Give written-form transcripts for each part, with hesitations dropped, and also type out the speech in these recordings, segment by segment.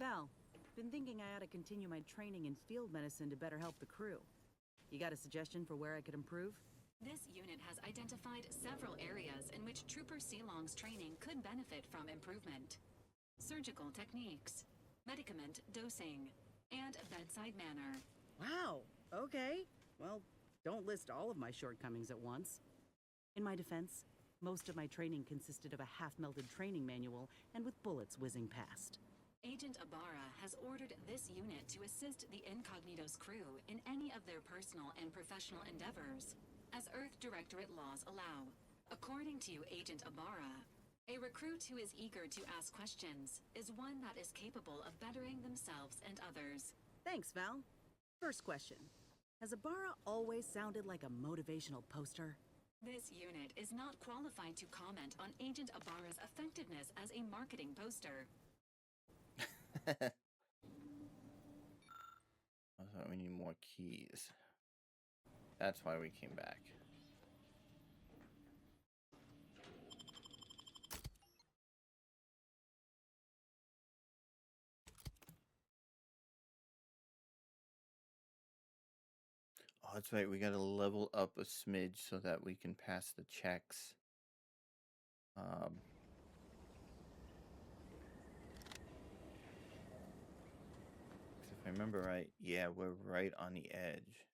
Val, been thinking I ought to continue my training in field medicine to better help the crew. You got a suggestion for where I could improve? This unit has identified several areas in which Trooper Ceylong's training could benefit from improvement. Surgical techniques, medicament dosing, and bedside manner. Wow, okay. Well, don't list all of my shortcomings at once. In my defense, most of my training consisted of a half-melted training manual and with bullets whizzing past. Agent Ibarra has ordered this unit to assist the Incognito's crew in any of their personal and professional endeavors, as Earth Directorate laws allow. According to Agent Ibarra, a recruit who is eager to ask questions is one that is capable of bettering themselves and others. Thanks, Val. First question. Has Ibarra always sounded like a motivational poster? This unit is not qualified to comment on Agent Ibarra's effectiveness as a marketing poster. So we need more keys. That's why we came back. Oh, that's right. We got to level up a smidge so that we can pass the checks. If I remember right, yeah, we're right on the edge.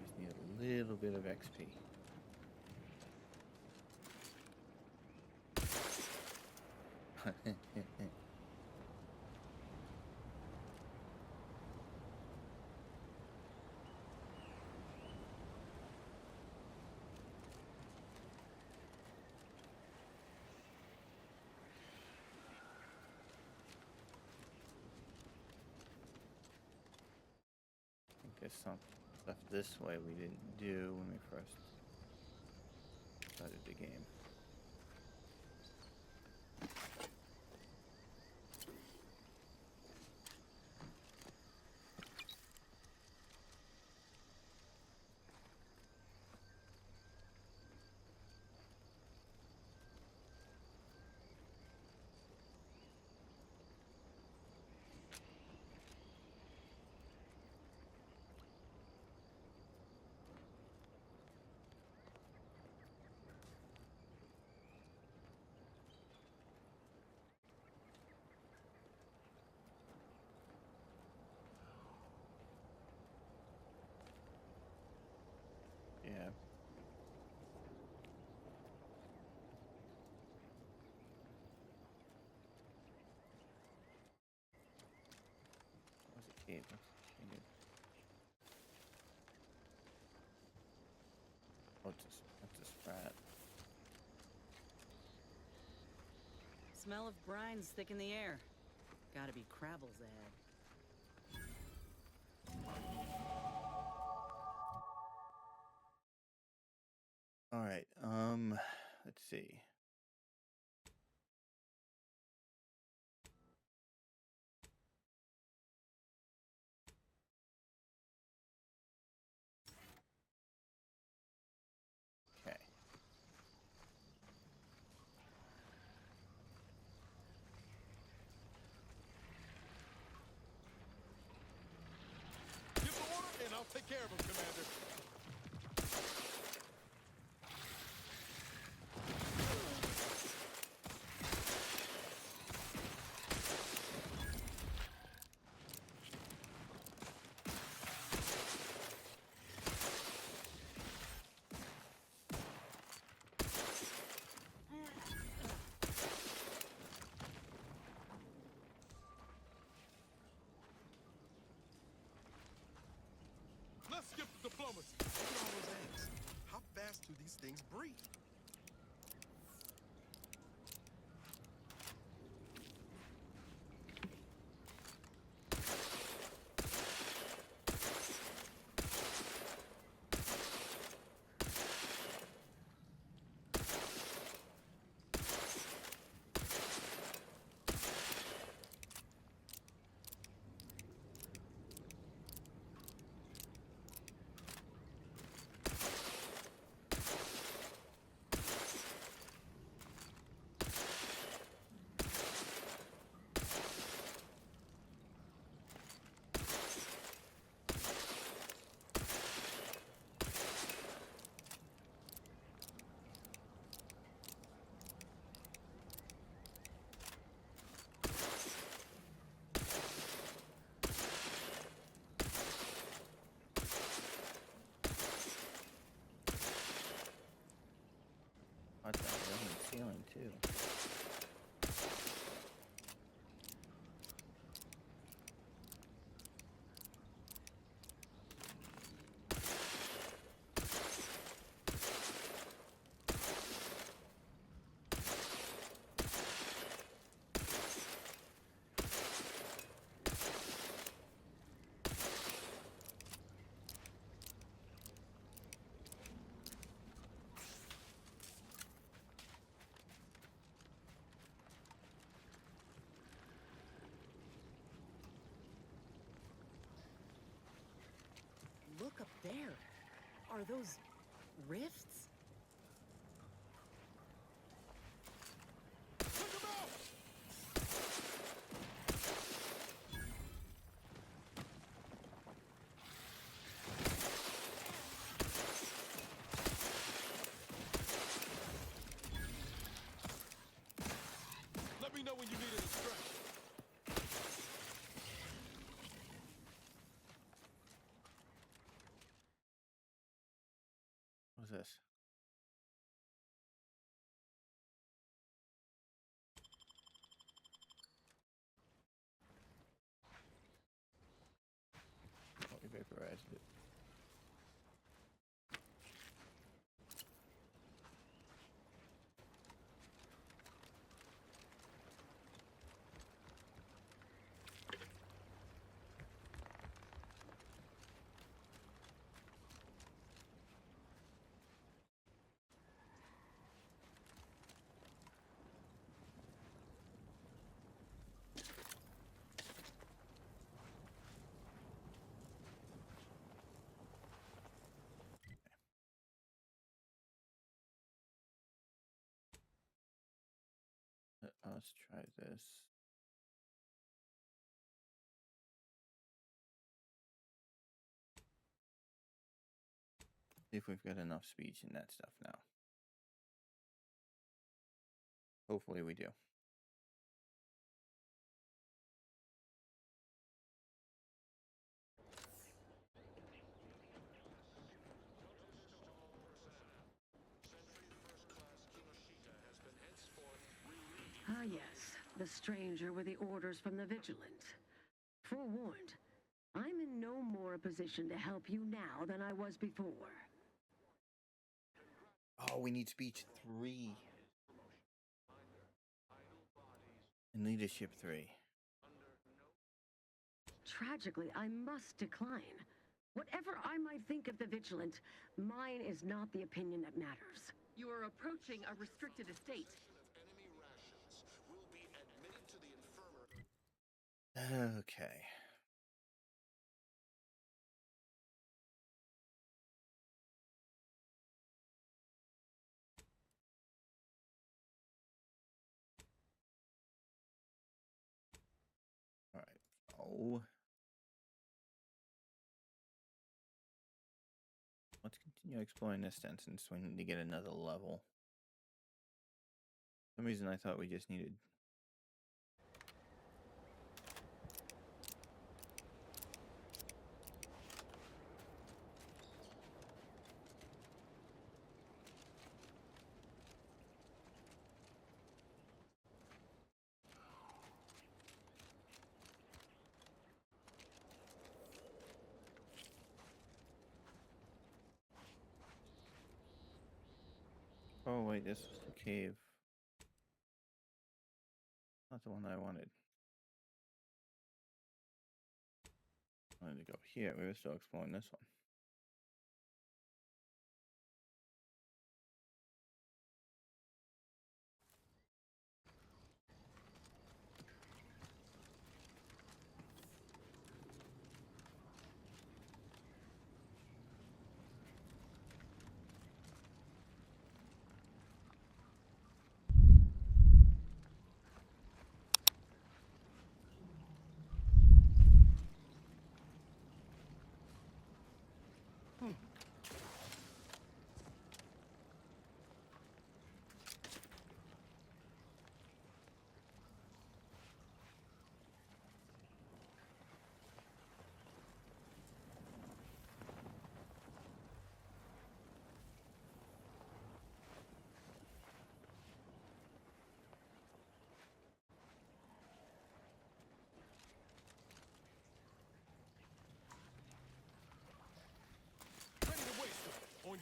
Just need a little bit of XP. There's some stuff this way we didn't do when we first started the game. Yeah. Where's the cave? What's a sprat? Smell of brine's thick in the air. Gotta be Crabble's ahead. All right. Let's see. Okay. Give the order, and I'll take care of him, Commander. Let's skip the diplomacy. Look at all those ants. How fast do these things breathe? What's that? On the ceiling too. Look up there. Are those rifts? Let me know when you need an distraction. What's this? Oh, we vaporized it. Let's try this. See if we've got enough speech in that stuff now. Hopefully we do. Ah, yes, the stranger with the orders from the Vigilant. Forewarned, I'm in no more a position to help you now than I was before. Oh, we need speech 3. And leadership 3. Tragically, I must decline. Whatever I might think of the Vigilant, mine is not the opinion that matters. You are approaching a restricted estate. Okay. All right. Oh. Let's continue exploring this then, since we need to get another level. For some reason I thought we just needed... Oh wait, this was the cave. Not the one I wanted. I wanted to go here. We were still exploring this one.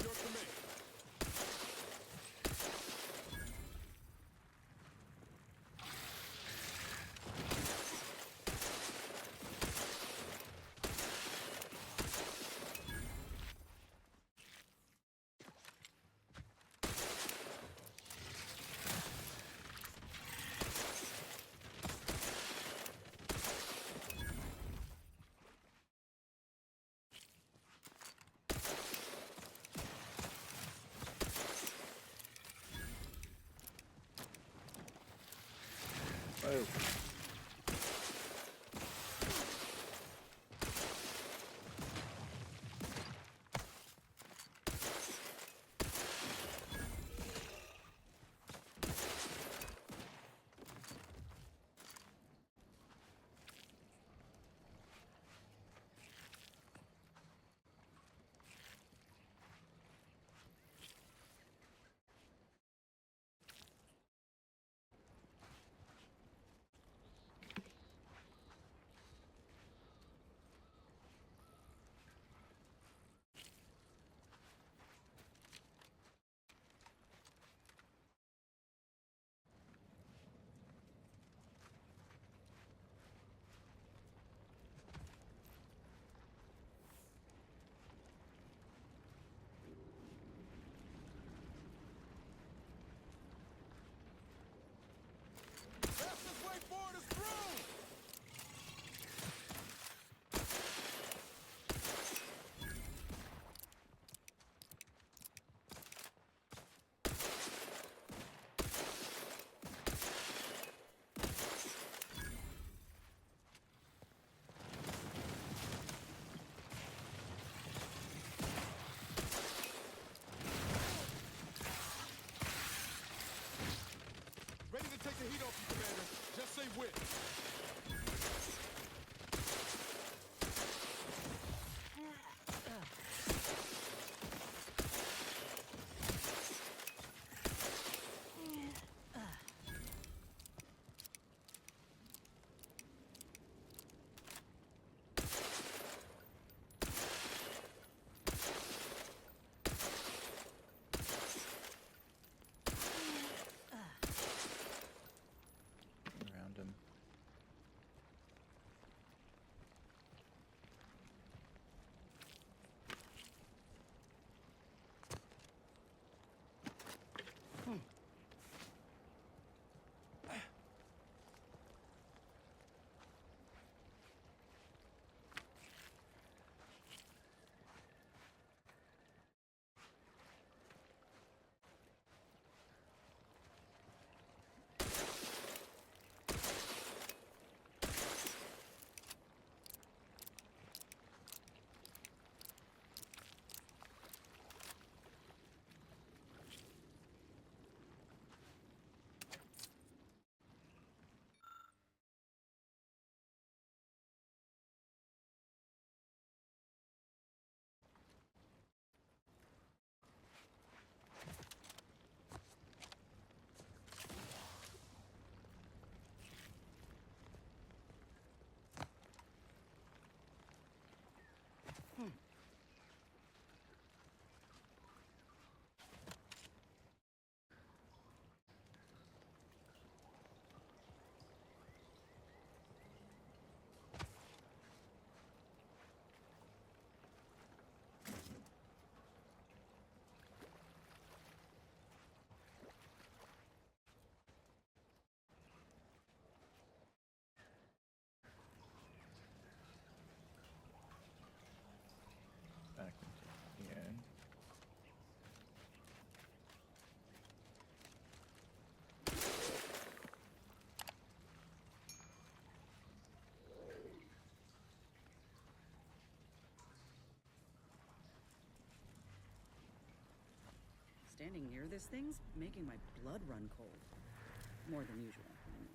your command. Oh. Fastest way forward is through! Ready to take the heat off you, Commander. Just say when. Around him. Back into the end. Standing near this thing's making my blood run cold. More than usual, I mean.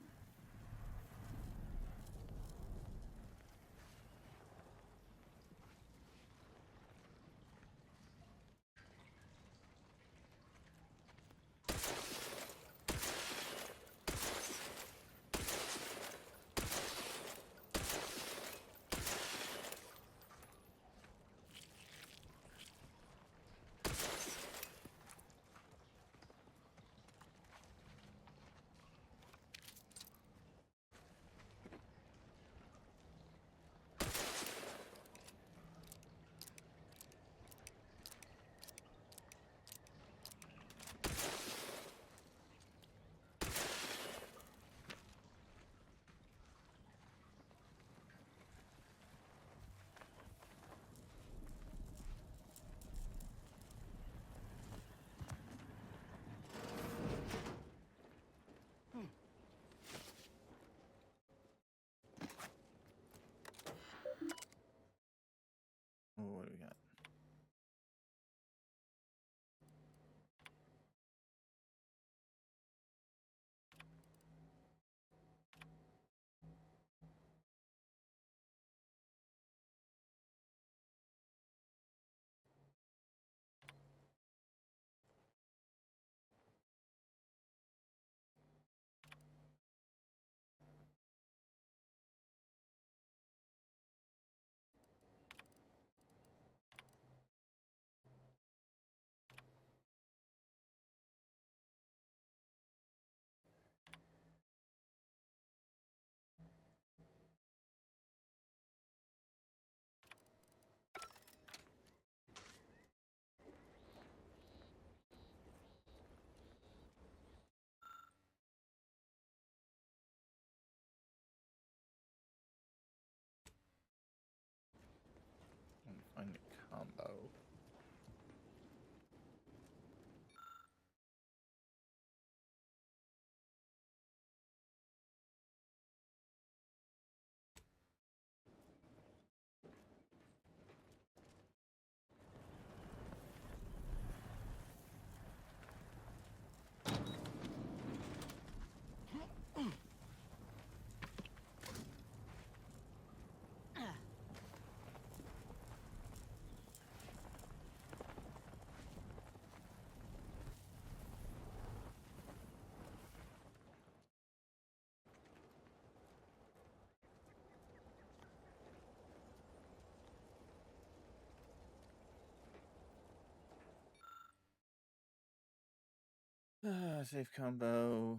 Safe combo.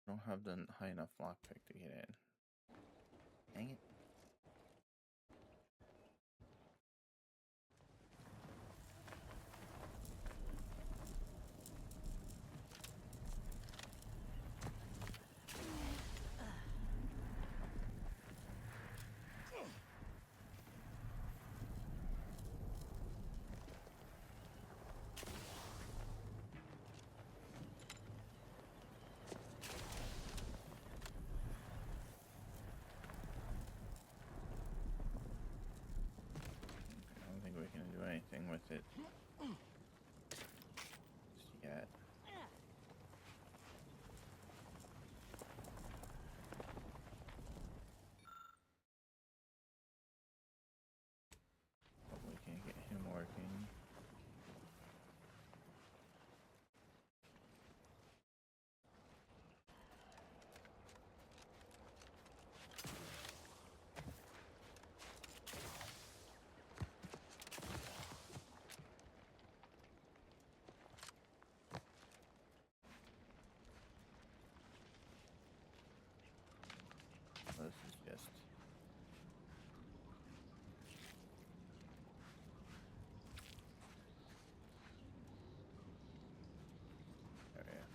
Don't have the high enough lockpick to get in. Dang it. I don't think we can do anything with it just yet. But we can get him working. This is just area.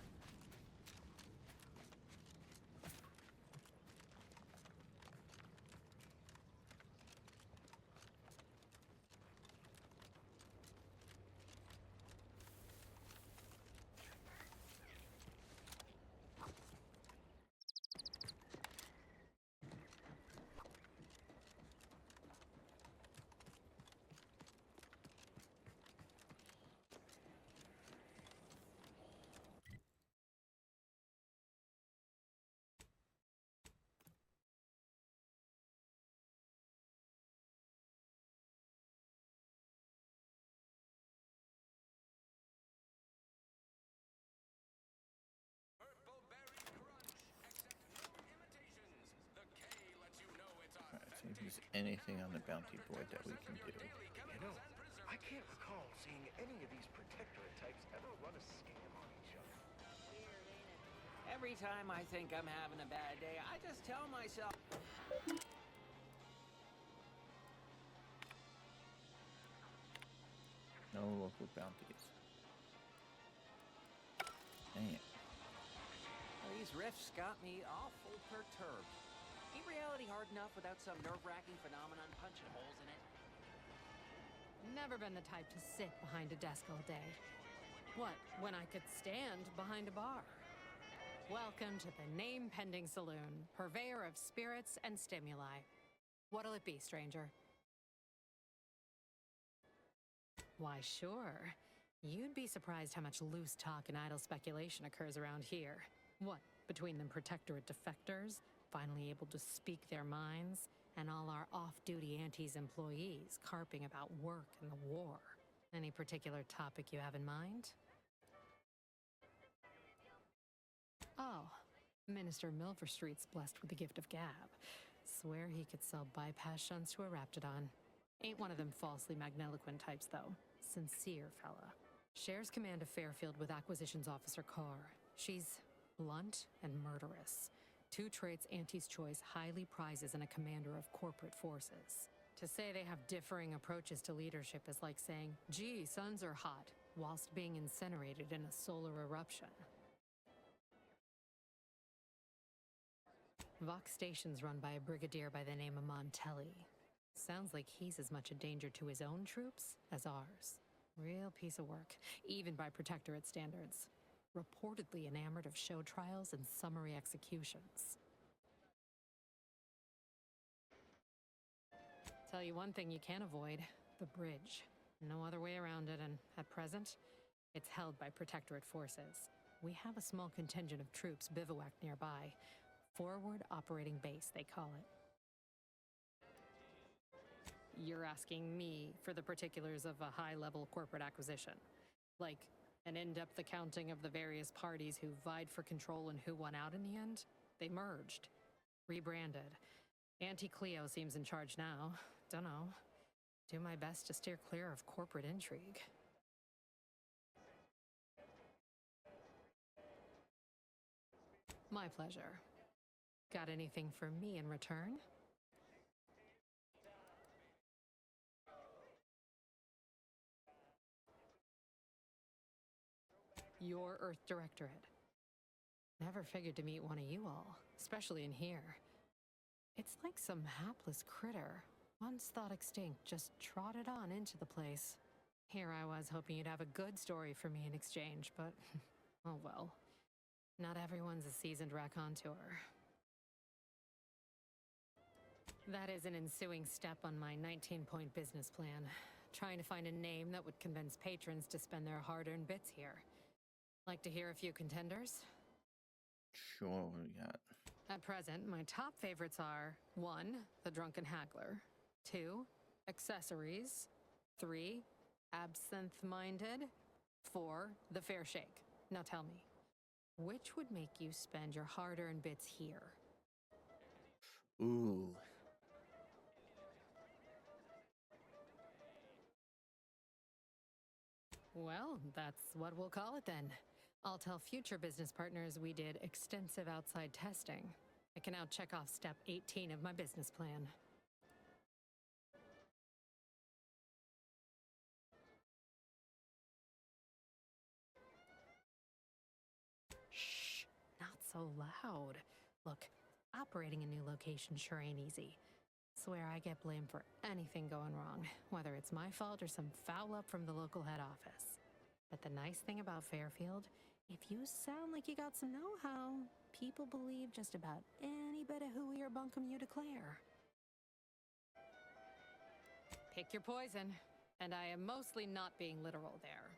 Alright, see if there's anything on the bounty board that we can do. You know, I can't recall seeing any of these protectorate types ever run a scam on each other. Every time I think I'm having a bad day, I just tell myself... No local bounties. Dang it. These riffs got me awful perturbed. Ain't reality hard enough without some nerve-wracking phenomenon punching holes in it? Never been the type to sit behind a desk all day. What, when I could stand behind a bar? Welcome to the name-pending saloon, purveyor of spirits and stimuli. What'll it be, stranger? Why, sure. You'd be surprised how much loose talk and idle speculation occurs around here. What, between them protectorate defectors, finally able to speak their minds, and all our off-duty Antes employees carping about work and the war. Any particular topic you have in mind? Oh, Minister Milverstreet's blessed with the gift of gab. Swear he could sell bypass shunts to a raptidon. Ain't one of them falsely magniloquent types, though. Sincere fella. Shares command of Fairfield with Acquisitions Officer Carr. She's blunt and murderous. Two traits Auntie's Choice highly prizes in a commander of corporate forces. To say they have differing approaches to leadership is like saying, gee, suns are hot, whilst being incinerated in a solar eruption. Vox Station's run by a brigadier by the name of Montelli. Sounds like he's as much a danger to his own troops as ours. Real piece of work, even by Protectorate standards. Reportedly enamored of show trials and summary executions. Tell you one thing you can't avoid, the bridge. No other way around it, and at present, it's held by Protectorate forces. We have a small contingent of troops bivouacked nearby. Forward Operating Base, they call it. You're asking me for the particulars of a high-level corporate acquisition. Like an in-depth accounting of the various parties who vied for control and who won out in the end? They merged. Rebranded. Auntie Cleo seems in charge now. Dunno. Do my best to steer clear of corporate intrigue. My pleasure. Got anything for me in return? Your Earth Directorate. Never figured to meet one of you all, especially in here. It's like some hapless critter, once thought extinct, just trotted on into the place. Here I was hoping you'd have a good story for me in exchange, but oh well. Not everyone's a seasoned raconteur. That is an ensuing step on my 19-point business plan. Trying to find a name that would convince patrons to spend their hard-earned bits here. Like to hear a few contenders? Sure, what do we got? At present, my top favorites are 1. The Drunken Haggler, 2. Accessories, 3. Absinthe-Minded, 4. The Fair Shake. Now tell me, which would make you spend your hard-earned bits here? Ooh. Well, that's what we'll call it then. I'll tell future business partners we did extensive outside testing. I can now check off step 18 of my business plan. Shh, not so loud. Look, operating a new location sure ain't easy. Swear I get blamed for anything going wrong, whether it's my fault or some foul up from the local head office. But the nice thing about Fairfield, if you sound like you got some know-how, people believe just about any bit of hooey or bunkum you declare. Pick your poison, and I am mostly not being literal there.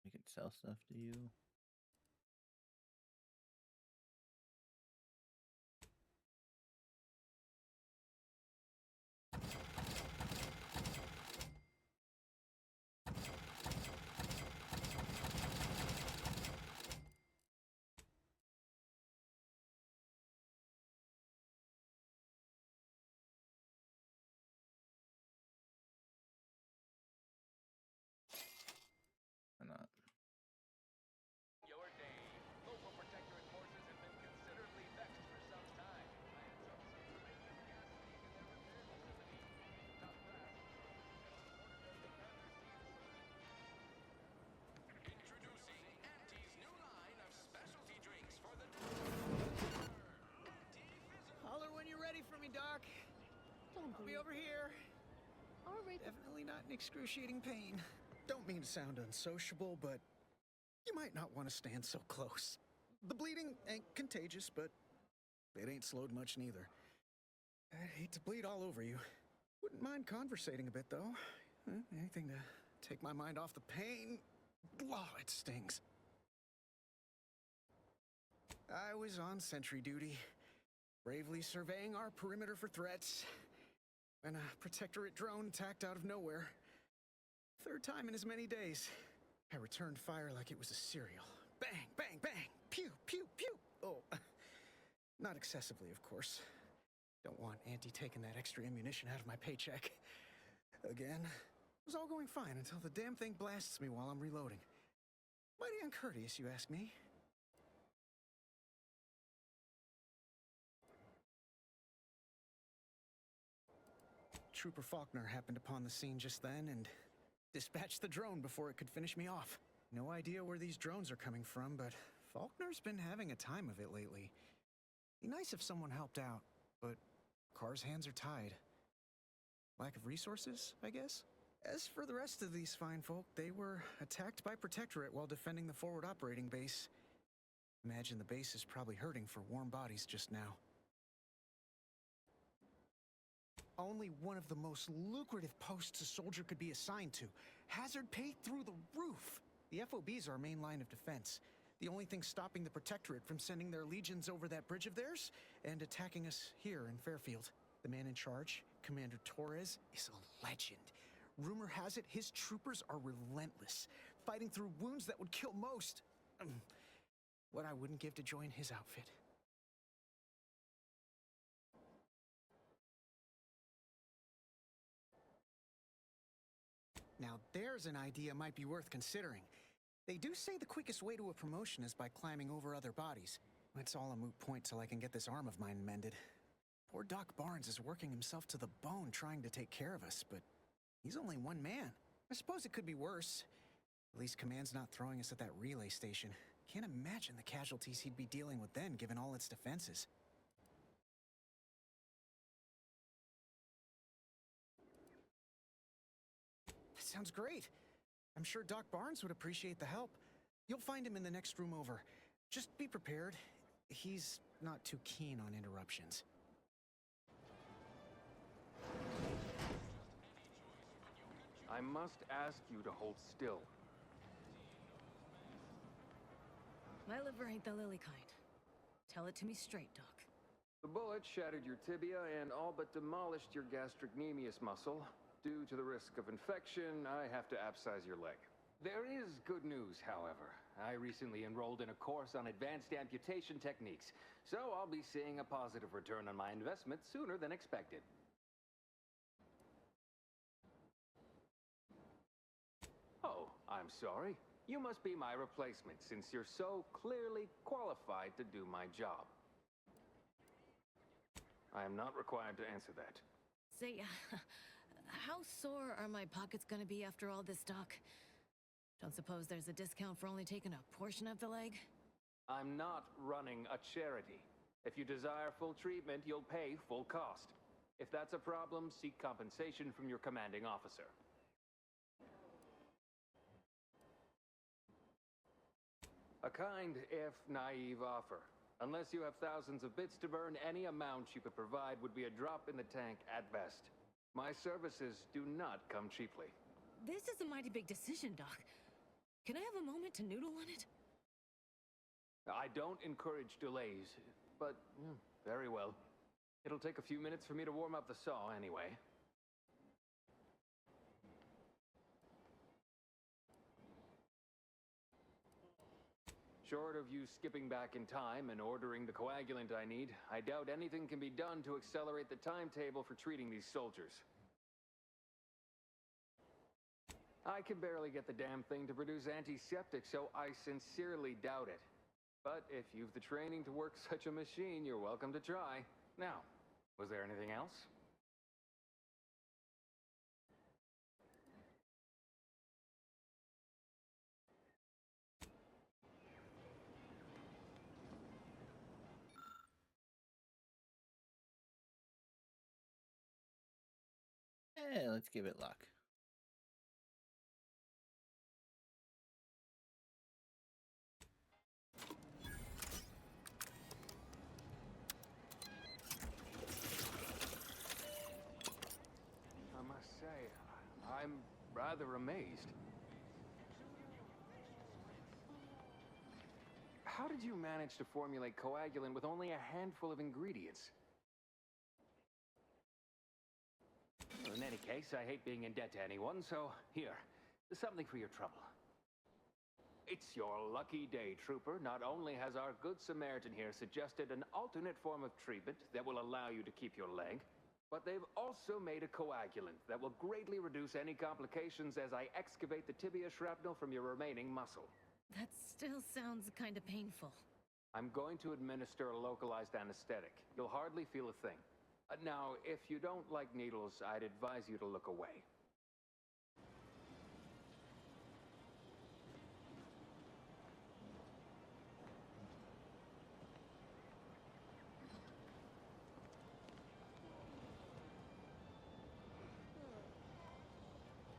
We could sell stuff to you. Why not? Your day. Local protectorate forces have been considerably vexed for some time. Introducing Auntie's new line of specialty drinks for the Holler when you're ready for me, Doc. I'll be over here. All right. Definitely not in excruciating pain. Don't mean to sound unsociable, but you might not want to stand so close. The bleeding ain't contagious, but it ain't slowed much neither. I'd hate to bleed all over you. Wouldn't mind conversating a bit, though. Anything to take my mind off the pain. Oh, it stings. I was on sentry duty, bravely surveying our perimeter for threats, when a protectorate drone attacked out of nowhere. Third time in as many days. I returned fire like it was a cereal. Bang, bang, bang! Pew, pew, pew! Oh, not excessively, of course. Don't want Auntie taking that extra ammunition out of my paycheck. Again, it was all going fine until the damn thing blasts me while I'm reloading. Mighty uncourteous, you ask me. Trooper Faulkner happened upon the scene just then and dispatched the drone before it could finish me off. No idea where these drones are coming from, but Faulkner's been having a time of it lately. Be nice if someone helped out, but Carr's hands are tied. Lack of resources, I guess? As for the rest of these fine folk, they were attacked by Protectorate while defending the forward operating base. Imagine the base is probably hurting for warm bodies just now. Only one of the most lucrative posts a soldier could be assigned to. Hazard pay through the roof. The FOB's our main line of defense. The only thing stopping the Protectorate from sending their legions over that bridge of theirs and attacking us here in Fairfield. The man in charge, Commander Torres, is a legend. Rumor has it his troopers are relentless, fighting through wounds that would kill most. What I wouldn't give to join his outfit. Now there's an idea might be worth considering. They do say the quickest way to a promotion is by climbing over other bodies. It's all a moot point till I can get this arm of mine mended. Poor Doc Barnes is working himself to the bone trying to take care of us, but he's only one man. I suppose it could be worse. At least Command's not throwing us at that relay station. Can't imagine the casualties he'd be dealing with then, given all its defenses. That sounds great. I'm sure Doc Barnes would appreciate the help. You'll find him in the next room over. Just be prepared. He's not too keen on interruptions. I must ask you to hold still. My liver ain't the lily kind. Tell it to me straight, Doc. The bullet shattered your tibia and all but demolished your gastrocnemius muscle. Due to the risk of infection, I have to abscise your leg. There is good news, however. I recently enrolled in a course on advanced amputation techniques, so I'll be seeing a positive return on my investment sooner than expected. Oh, I'm sorry. You must be my replacement, since you're so clearly qualified to do my job. I am not required to answer that. Say, how sore are my pockets gonna be after all this, Doc? Don't suppose there's a discount for only taking a portion of the leg? I'm not running a charity. If you desire full treatment, you'll pay full cost. If that's a problem, seek compensation from your commanding officer. A kind, if naive offer. Unless you have thousands of bits to burn, any amount you could provide would be a drop in the tank at best. My services do not come cheaply. This is a mighty big decision, Doc. Can I have a moment to noodle on it? I don't encourage delays, but very well. It'll take a few minutes for me to warm up the saw anyway. Short of you skipping back in time and ordering the coagulant I need, I doubt anything can be done to accelerate the timetable for treating these soldiers. I can barely get the damn thing to produce antiseptic, so I sincerely doubt it. But if you've the training to work such a machine, you're welcome to try. Now, was there anything else? Let's give it luck. I must say, I'm rather amazed. How did you manage to formulate coagulant with only a handful of ingredients? In any case, I hate being in debt to anyone, so here, something for your trouble. It's your lucky day, Trooper. Not only has our good Samaritan here suggested an alternate form of treatment that will allow you to keep your leg, but they've also made a coagulant that will greatly reduce any complications as I excavate the tibia shrapnel from your remaining muscle. That still sounds kind of painful. I'm going to administer a localized anesthetic. You'll hardly feel a thing. Now, if you don't like needles, I'd advise you to look away.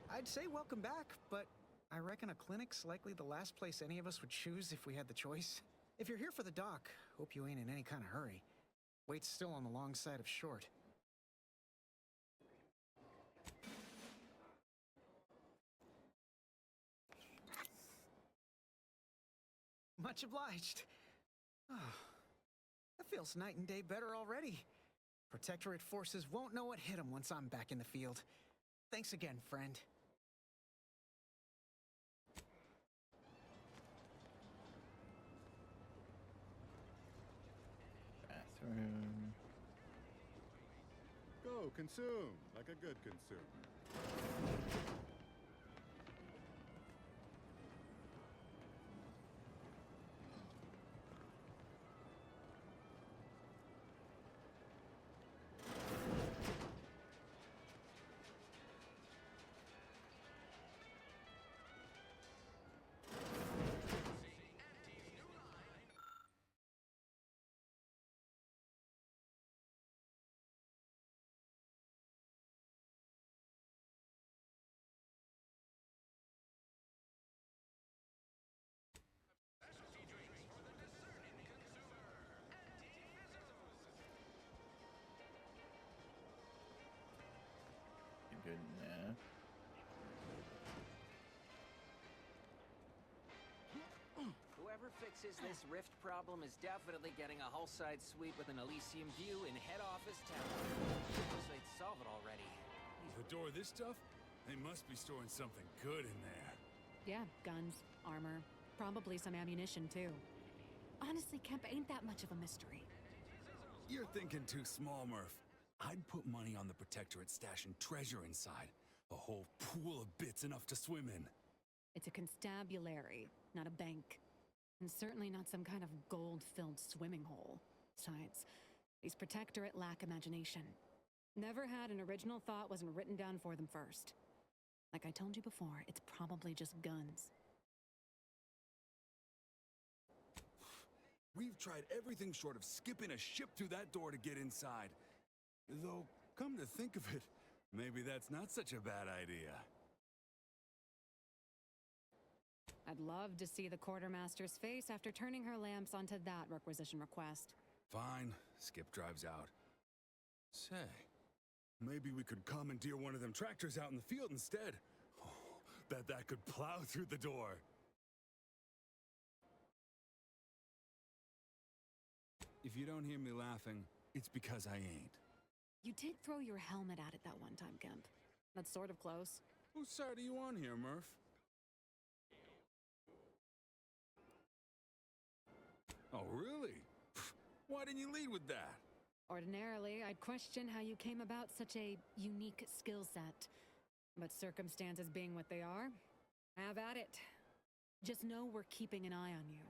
I'd say welcome back, but I reckon a clinic's likely the last place any of us would choose if we had the choice. If you're here for the doc, hope you ain't in any kind of hurry. Wait's still on the long side of short. Much obliged. Oh, that feels night and day better already. Protectorate forces won't know what hit them once I'm back in the field. Thanks again, friend. Bathroom. Go, consume, like a good consumer. Good enough. Whoever fixes this rift problem is definitely getting a hull-side suite with an Elysium view in head office tower. Wish they'd solve it already. The door this tough? They must be storing something good in there. Yeah, guns, armor, probably some ammunition too. Honestly, Kemp ain't that much of a mystery. You're thinking too small, Murph. I'd put money on the Protectorate stashing treasure inside. A whole pool of bits enough to swim in. It's a constabulary, not a bank. And certainly not some kind of gold-filled swimming hole. Besides, these Protectorate lack imagination. Never had an original thought wasn't written down for them first. Like I told you before, it's probably just guns. We've tried everything short of skipping a ship through that door to get inside. Though, come to think of it, maybe that's not such a bad idea. I'd love to see the quartermaster's face after turning her lamps onto that requisition request. Fine, Skip drives out. Say, maybe we could commandeer one of them tractors out in the field instead. Oh, bet that could plow through the door. If you don't hear me laughing, it's because I ain't. You did throw your helmet at it that one time, Kemp. That's sort of close. Whose side are you on here, Murph? Oh, really? Why didn't you lead with that? Ordinarily, I'd question how you came about such a unique skill set. But circumstances being what they are, have at it. Just know we're keeping an eye on you.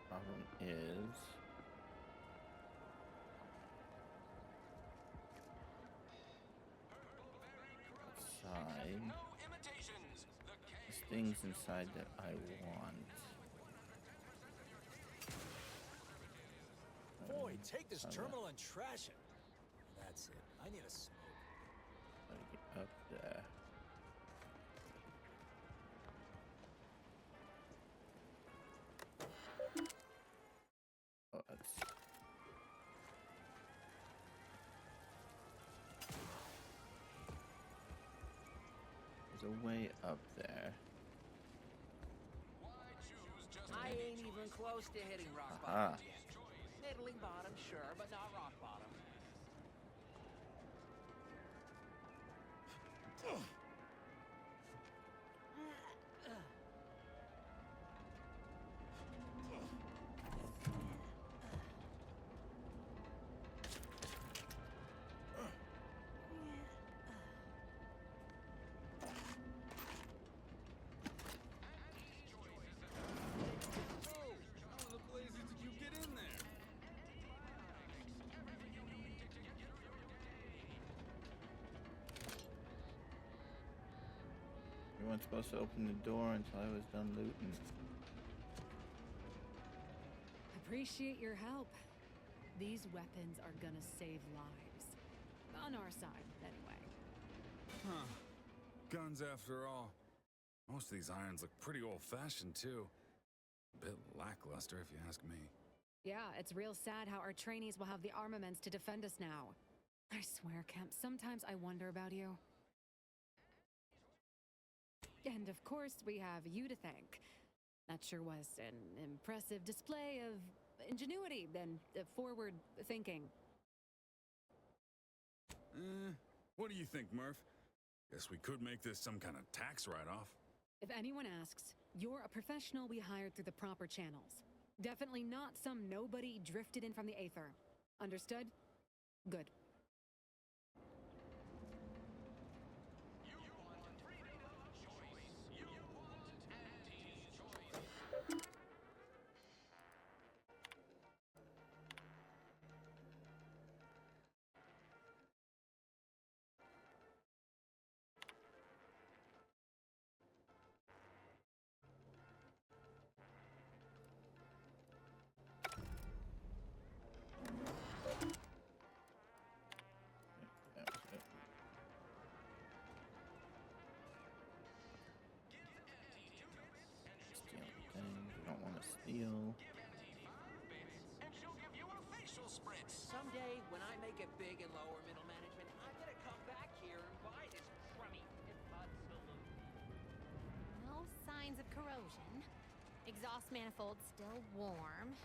Problem is... outside... There's things inside that I want. Boy, take this terminal and trash it. That's it. I need a smoke. Gotta get up there. Oh, that's... There's a way up there. I ain't even close to hitting rock bottom yet. Middling bottom, sure, but not rock bottom. You weren't supposed to open the door until I was done looting. Appreciate your help. These weapons are gonna save lives. On our side, anyway. Huh. Guns after all. Most of these irons look pretty old-fashioned, too. A bit lackluster, if you ask me. Yeah, it's real sad how our trainees will have the armaments to defend us now. I swear, Kemp, sometimes I wonder about you. And of course, we have you to thank. That sure was an impressive display of ingenuity and forward thinking. What do you think, Murph? Guess we could make this some kind of tax write-off. If anyone asks, you're a professional we hired through the proper channels. Definitely not some nobody drifted in from the aether. Understood? Good. Steal. Someday, when I make it big in lower middle management, I'm gonna come back here and buy this crummy No signs of corrosion. Exhaust manifold still warm.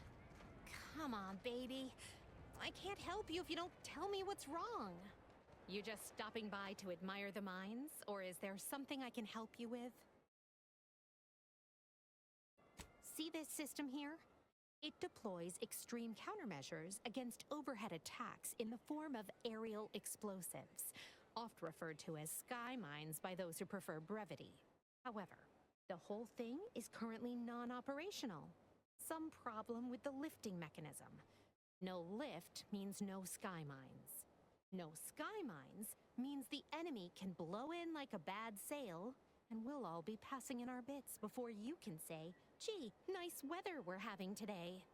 Come on, baby. I can't help you if you don't tell me what's wrong. You just stopping by to admire the mines, or is there something I can help you with? See this system here? It deploys extreme countermeasures against overhead attacks in the form of aerial explosives, oft referred to as sky mines by those who prefer brevity. However, the whole thing is currently non-operational. Some problem with the lifting mechanism. No lift means no sky mines. No sky mines means the enemy can blow in like a bad sail, and we'll all be passing in our bits before you can say, "Gee, nice weather we're having today."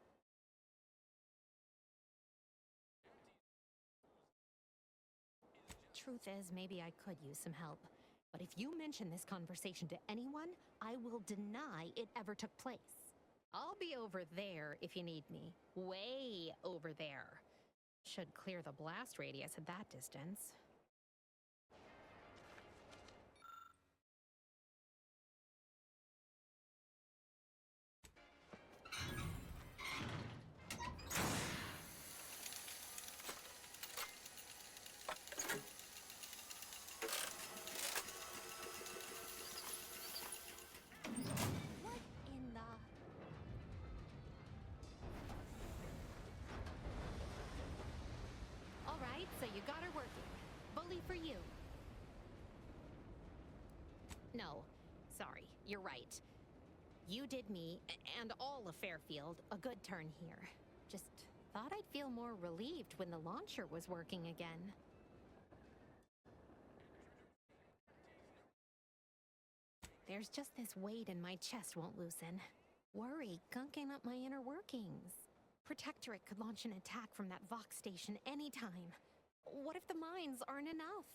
Truth is, maybe I could use some help. But if you mention this conversation to anyone, I will deny it ever took place. I'll be over there if you need me. Way over there. Should clear the blast radius at that distance. So you got her working. Bully for you. No, sorry, you're right. You did me, and all of Fairfield, a good turn here. Just thought I'd feel more relieved when the launcher was working again. There's just this weight in my chest won't loosen. Worry gunking up my inner workings. Protectorate could launch an attack from that Vox station anytime. What if the mines aren't enough?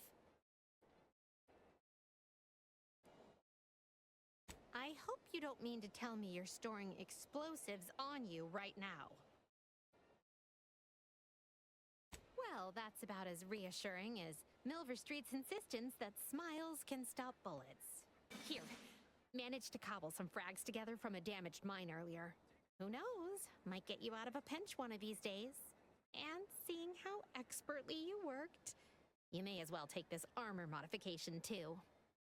I hope you don't mean to tell me you're storing explosives on you right now. Well, that's about as reassuring as Milver Street's insistence that smiles can stop bullets. Here, managed to cobble some frags together from a damaged mine earlier. Who knows? Might get you out of a pinch one of these days. And seeing how expertly you worked, you may as well take this armor modification too.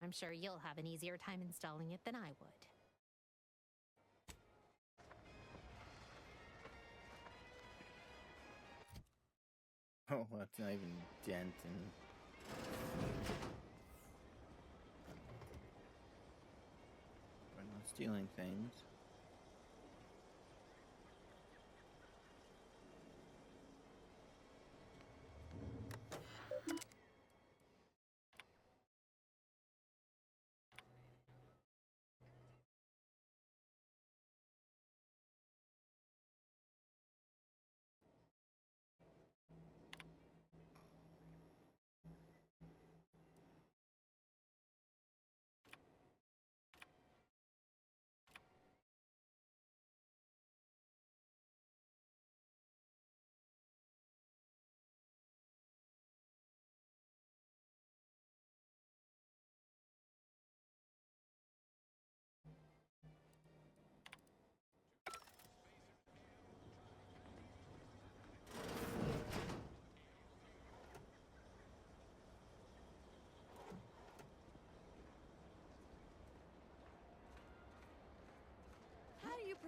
I'm sure you'll have an easier time installing it than I would. Oh, that's not even denting. We're not stealing things.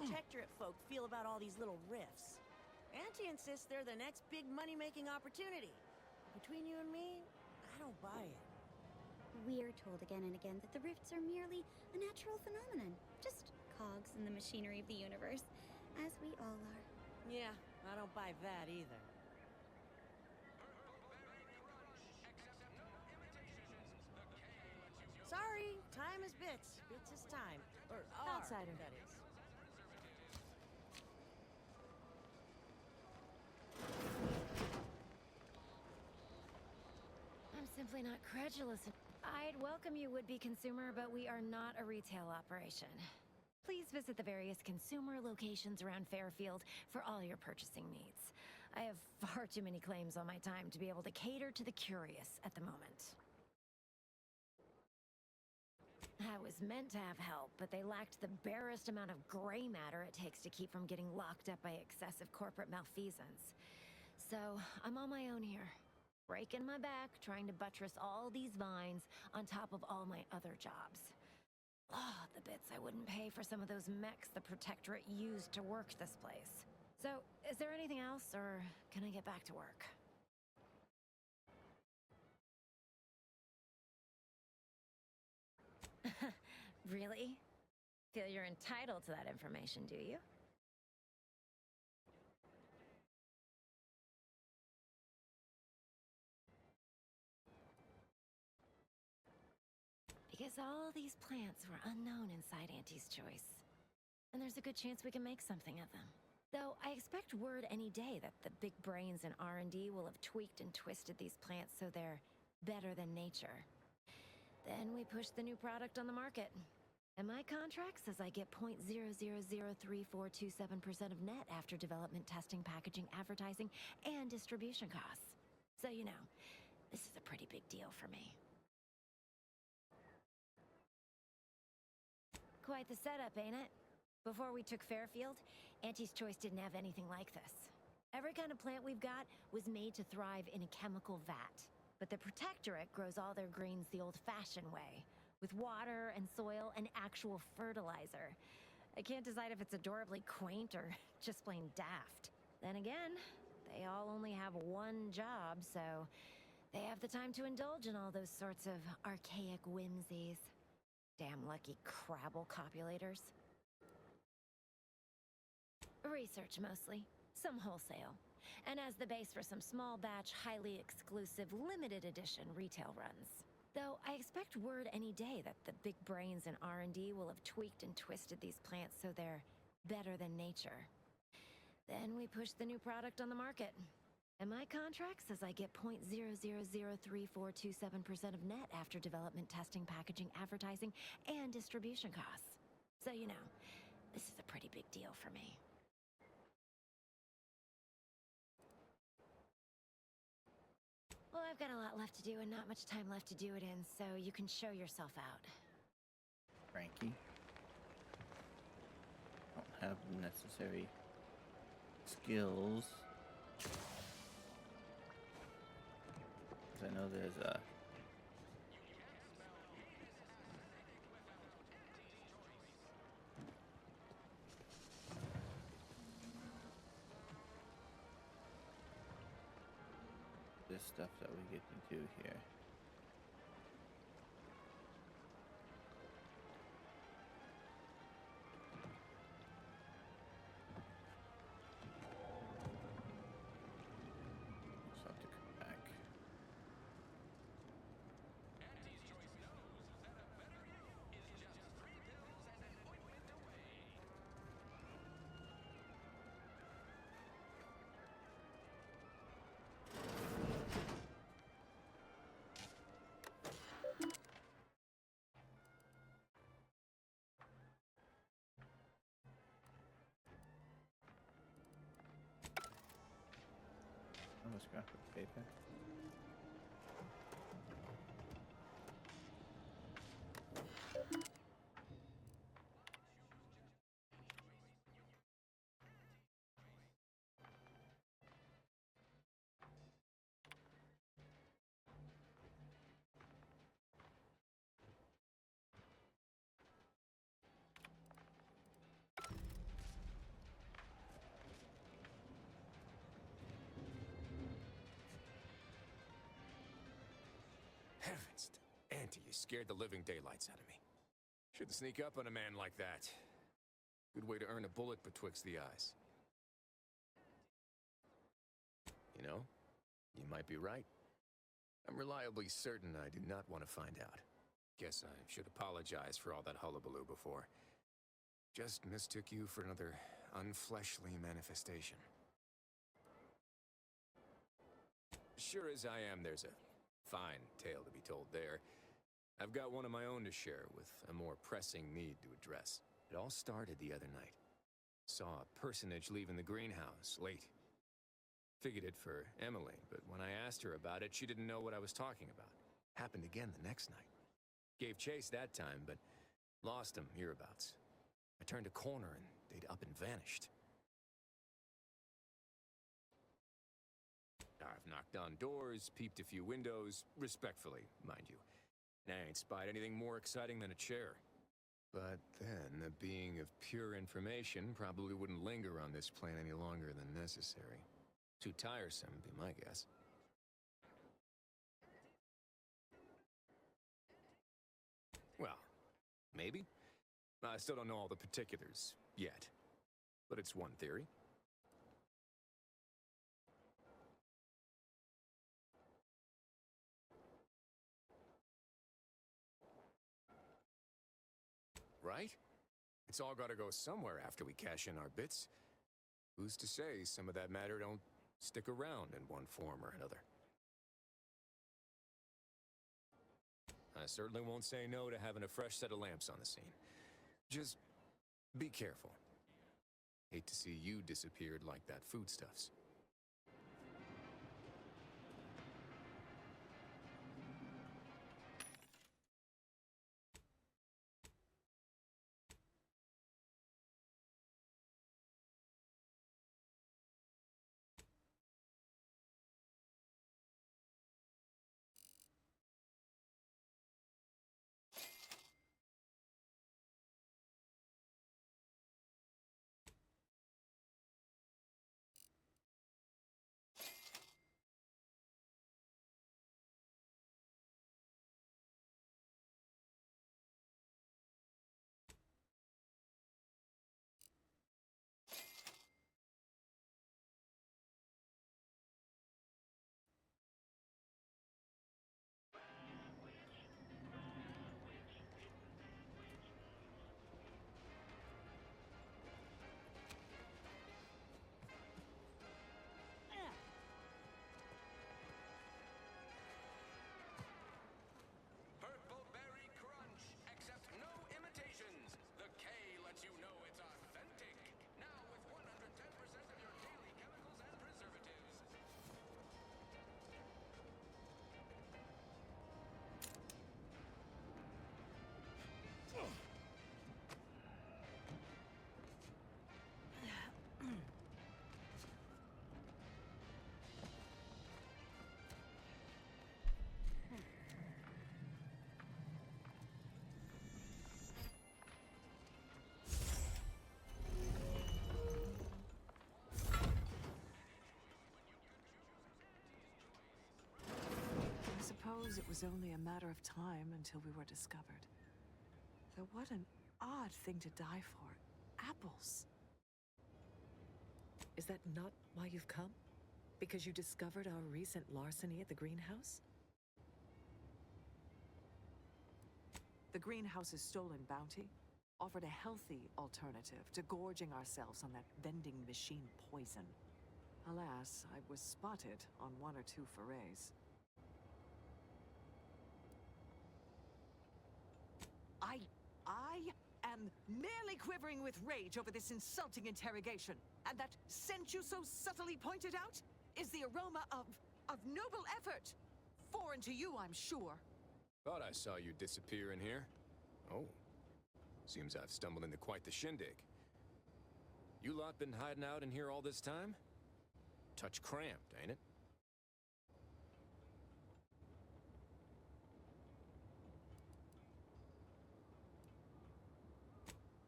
Protectorate folk feel about all these little rifts. Auntie insists they're the next big money-making opportunity. Between you and me, I don't buy it. We're told again and again that the rifts are merely a natural phenomenon, just cogs in the machinery of the universe, as we all are. Yeah, I don't buy that either. Sorry, time is bits. Bits is time. Or Outsider. that is. I'm simply not credulous. I'd welcome you, would-be consumer, but we are not a retail operation. Please visit the various consumer locations around Fairfield for all your purchasing needs. I have far too many claims on my time to be able to cater to the curious at the moment. I was meant to have help, but they lacked the barest amount of gray matter it takes to keep from getting locked up by excessive corporate malfeasance. So, I'm on my own here, breaking my back, trying to buttress all these vines on top of all my other jobs. Oh, the bits I wouldn't pay for some of those mechs the Protectorate used to work this place. So, is there anything else, or can I get back to work? Really? Feel you're entitled to that information, do you? Because all these plants were unknown inside Auntie's choice. And there's a good chance we can make something of them. Though I expect word any day that the big brains in R&D will have tweaked and twisted these plants so they're better than nature. Then we push the new product on the market. And my contract says I get 0.0003427% of net after development, testing, packaging, advertising, and distribution costs. So you know, this is a pretty big deal for me. Quite the setup, ain't it? Before we took Fairfield, Auntie's Choice didn't have anything like this. Every kind of plant we've got was made to thrive in a chemical vat. But the Protectorate grows all their greens the old-fashioned way, with water and soil and actual fertilizer. I can't decide if it's adorably quaint or just plain daft. Then again, they all only have one job, so they have the time to indulge in all those sorts of archaic whimsies. Damn lucky Crabble copulators. Research mostly, some wholesale, and as the base for some small batch, highly exclusive, limited edition retail runs. Though I expect word any day that the big brains in R&D will have tweaked and twisted these plants so they're better than nature. Then we push the new product on the market. And my contract says I get 0.0003427% of net after development, testing, packaging, advertising, and distribution costs. So you know, this is a pretty big deal for me. Well, I've got a lot left to do and not much time left to do it in, so you can show yourself out. Frankie. Don't have the necessary skills. Because I know there's a... this stuff that we get to do here. Just have to come back. Oh, a scrap of paper. Heavens, Auntie, you scared the living daylights out of me. Shouldn't sneak up on a man like that. Good way to earn a bullet betwixt the eyes. You know, you might be right. I'm reliably certain I do not want to find out. Guess I should apologize for all that hullabaloo before. Just mistook you for another unfleshly manifestation. Sure as I am, there's a fine tale to be told there. I've got one of my own to share with a more pressing need to address. It all started the other night. Saw a personage leaving the greenhouse late. Figured it for Emily, but when I asked her about it, she didn't know what I was talking about. Happened again the next night. Gave chase that time, but lost him hereabouts. I turned a corner and they'd up and vanished. I've knocked on doors, peeped a few windows, respectfully, mind you. And I ain't spied anything more exciting than a chair. But then, a being of pure information probably wouldn't linger on this plane any longer than necessary. Too tiresome, would be my guess. Well, maybe. I still don't know all the particulars yet. But it's one theory. Right? It's all gotta go somewhere after we cash in our bits. Who's to say some of that matter don't stick around in one form or another? I certainly won't say no to having a fresh set of lamps on the scene. Just be careful. Hate to see you disappeared like that foodstuffs. Purple berry crunch. Accept no imitations. The K lets you know it's authentic. Now with 110% of your daily chemicals and preservatives. I suppose it was only a matter of time until we were discovered. Though what an odd thing to die for. Apples. Is that not why you've come? Because you discovered our recent larceny at the greenhouse? The greenhouse's stolen bounty offered a healthy alternative to gorging ourselves on that vending machine poison. Alas, I was spotted on one or two forays. I am merely quivering with rage over this insulting interrogation. And that scent you so subtly pointed out is the aroma of noble effort. Foreign to you, I'm sure. Thought I saw you disappear in here. Oh. Seems I've stumbled into quite the shindig. You lot been hiding out in here all this time? Touch cramped, ain't it?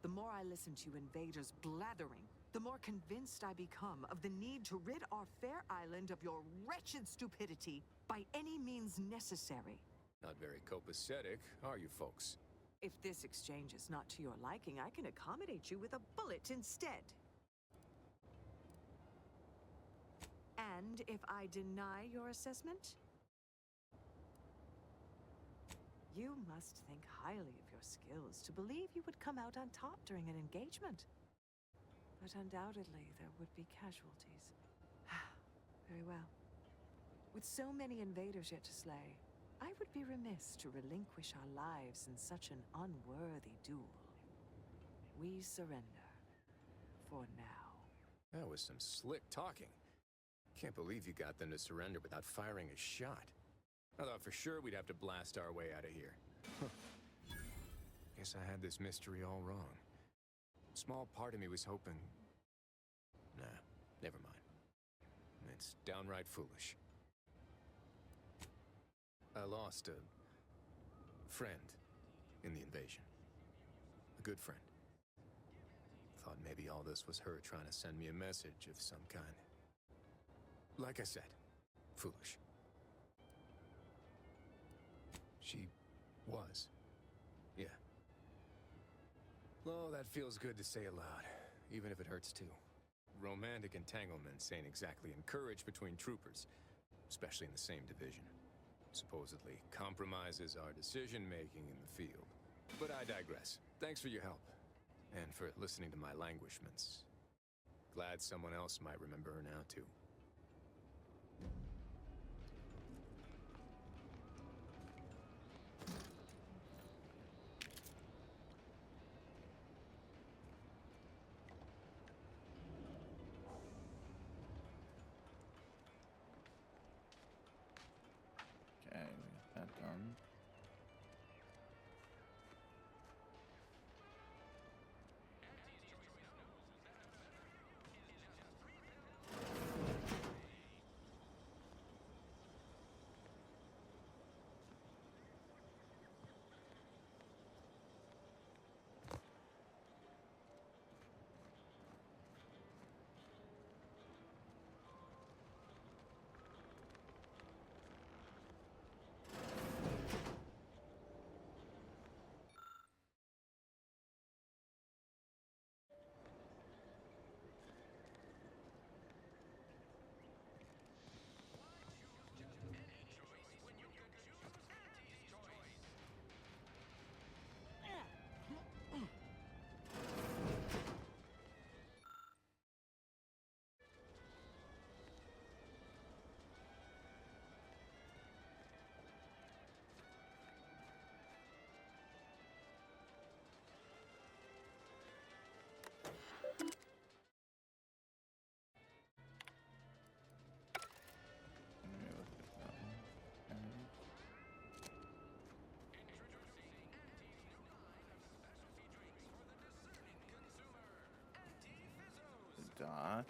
The more I listen to invaders blathering, the more convinced I become of the need to rid our fair island of your wretched stupidity by any means necessary. Not very copacetic, are you folks? If this exchange is not to your liking, I can accommodate you with a bullet instead. And if I deny your assessment, you must think highly of your skills to believe you would come out on top during an engagement. But undoubtedly, there would be casualties. Very well. With so many invaders yet to slay, I would be remiss to relinquish our lives in such an unworthy duel. We surrender. For now. That was some slick talking. Can't believe you got them to surrender without firing a shot. I thought for sure we'd have to blast our way out of here. Guess I had this mystery all wrong. Small part of me was hoping... Nah, never mind. It's downright foolish. I lost a friend in the invasion. A good friend. Thought maybe all this was her trying to send me a message of some kind. Like I said, foolish. She was. Yeah. Well, that feels good to say aloud, even if it hurts too. Romantic entanglements ain't exactly encouraged between troopers, especially in the same division. Supposedly compromises our decision-making in the field. But I digress. Thanks for your help, and for listening to my languishments. Glad someone else might remember her now, too. Okay, we got that done. Doc.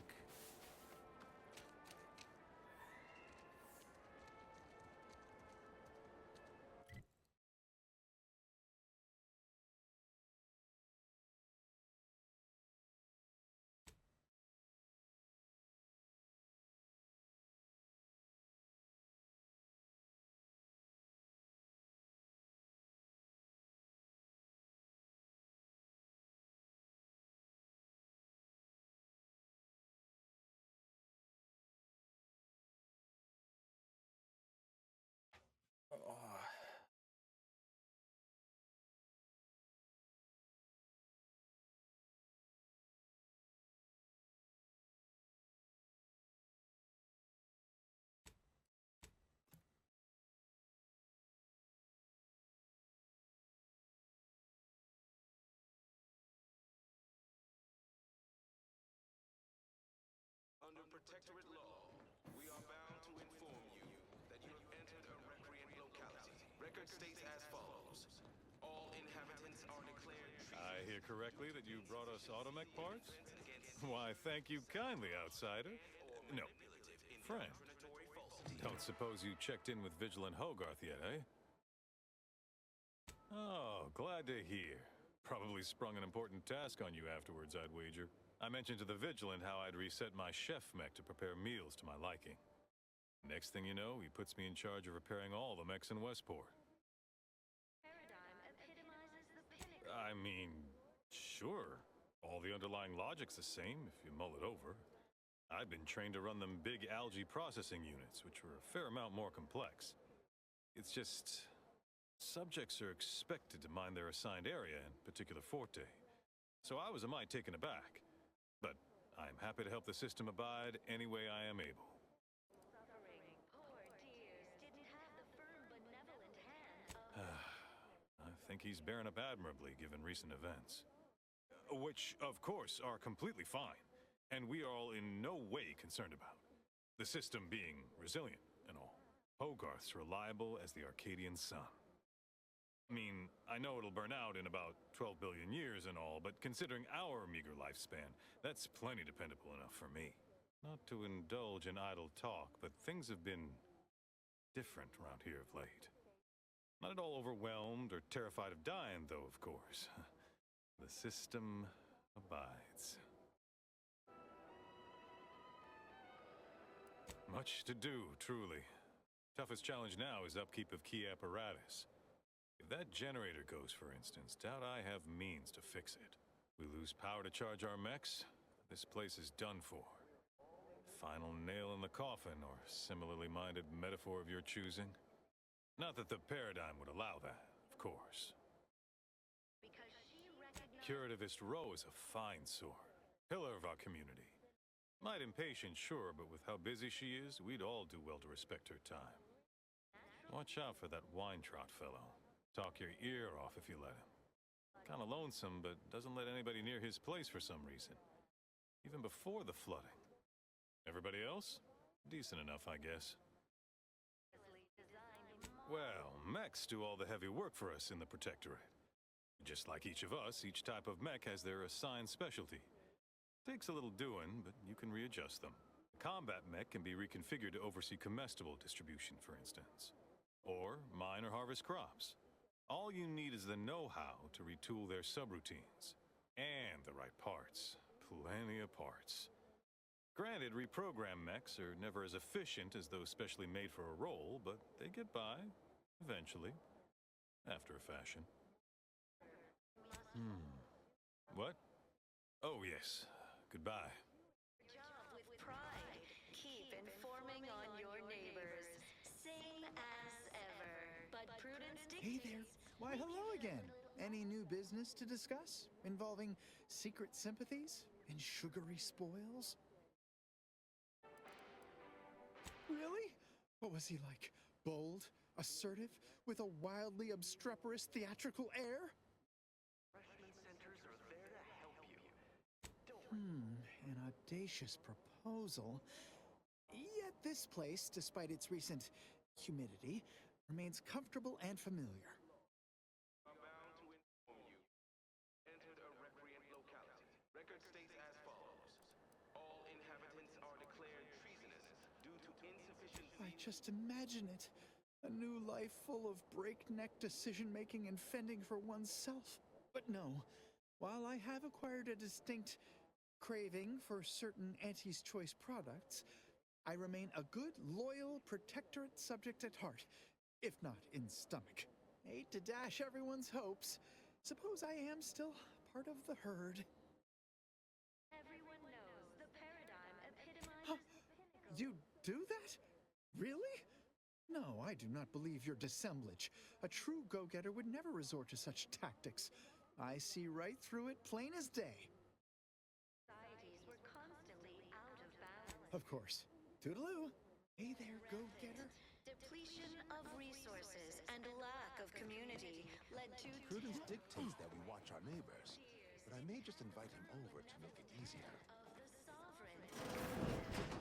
Under Protectorate law, we are bound to inform you that you have entered a recreant locality. Record states as follows. All inhabitants are declared I hear correctly that you brought us automech parts? Why, thank you kindly, outsider. No, friend. Don't suppose you checked in with Vigilant Hogarth yet, eh? Oh, glad to hear. Probably sprung an important task on you afterwards, I'd wager. I mentioned to the Vigilant how I'd reset my chef mech to prepare meals to my liking. Next thing you know, he puts me in charge of repairing all the mechs in Westport. mean, sure. All the underlying logic's the same if you mull it over. I've been trained to run them big algae processing units, which were a fair amount more complex. It's just, subjects are expected to mind their assigned area and particular forte. So I was a mite taken aback. But I'm happy to help the system abide any way I am able. I think he's bearing up admirably given recent events. Which, of course, are completely fine, and we are all in no way concerned about. The system being resilient and all. Hogarth's reliable as the Arcadian sun. I mean, I know it'll burn out in about 12 billion years and all, but considering our meager lifespan, that's plenty dependable enough for me. Not to indulge in idle talk, but things have been different around here of late. Not at all overwhelmed or terrified of dying, though, of course. The system abides. Much to do, truly. Toughest challenge now is upkeep of key apparatus. If that generator goes, for instance, doubt I have means to fix it. We lose power to charge our mechs, this place is done for. Final nail in the coffin, or similarly minded metaphor of your choosing. Not that the paradigm would allow that, of course. Curativist Row is a fine sort, pillar of our community. Might impatient, sure, but with how busy she is, we'd all do well to respect her time. Watch out for that wine-trot fellow. Talk your ear off if you let him. Kinda lonesome, but doesn't let anybody near his place for some reason. Even before the flooding. Everybody else? Decent enough, I guess. Well, mechs do all the heavy work for us in the Protectorate. Just like each of us, each type of mech has their assigned specialty. Takes a little doing, but you can readjust them. A combat mech can be reconfigured to oversee comestible distribution, for instance. Or mine or harvest crops. All you need is the know-how to retool their subroutines. And the right parts. Plenty of parts. Granted, reprogrammed mechs are never as efficient as those specially made for a role, but they get by, eventually. After a fashion. What? Oh, yes. Goodbye. Job with pride. Keep informing on your neighbors. Same as ever. But prudence Hey dictates. there. Why, hello again. Any new business to discuss involving secret sympathies and sugary spoils? Really? What was he like? Bold, assertive, with a wildly obstreperous theatrical air? Freshman centers are there to help you. An audacious proposal. Yet this place, despite its recent humidity, remains comfortable and familiar. I'm bound to inform you. Entered a recreant locality. Record states as follows. All inhabitants are declared treasonous due to insufficient... I just imagine it. A new life full of breakneck decision-making and fending for oneself. But no, while I have acquired a distinct craving for certain Auntie's Choice products, I remain a good, loyal Protectorate subject at heart, if not in stomach. Hate to dash everyone's hopes. Suppose I am still part of the herd. Everyone knows the paradigm epitomizes Huh? the pinnacle. You do that? Really? No, I do not believe your dissemblage. A true go-getter would never resort to such tactics. I see right through it, plain as day. Societies were constantly out of balance. Of course. Toodaloo. Hey there, go-getter. Depletion of resources and lack of community led to Prudence dictates that we watch our neighbors, but I may just invite him over to make it easier. of the sovereign.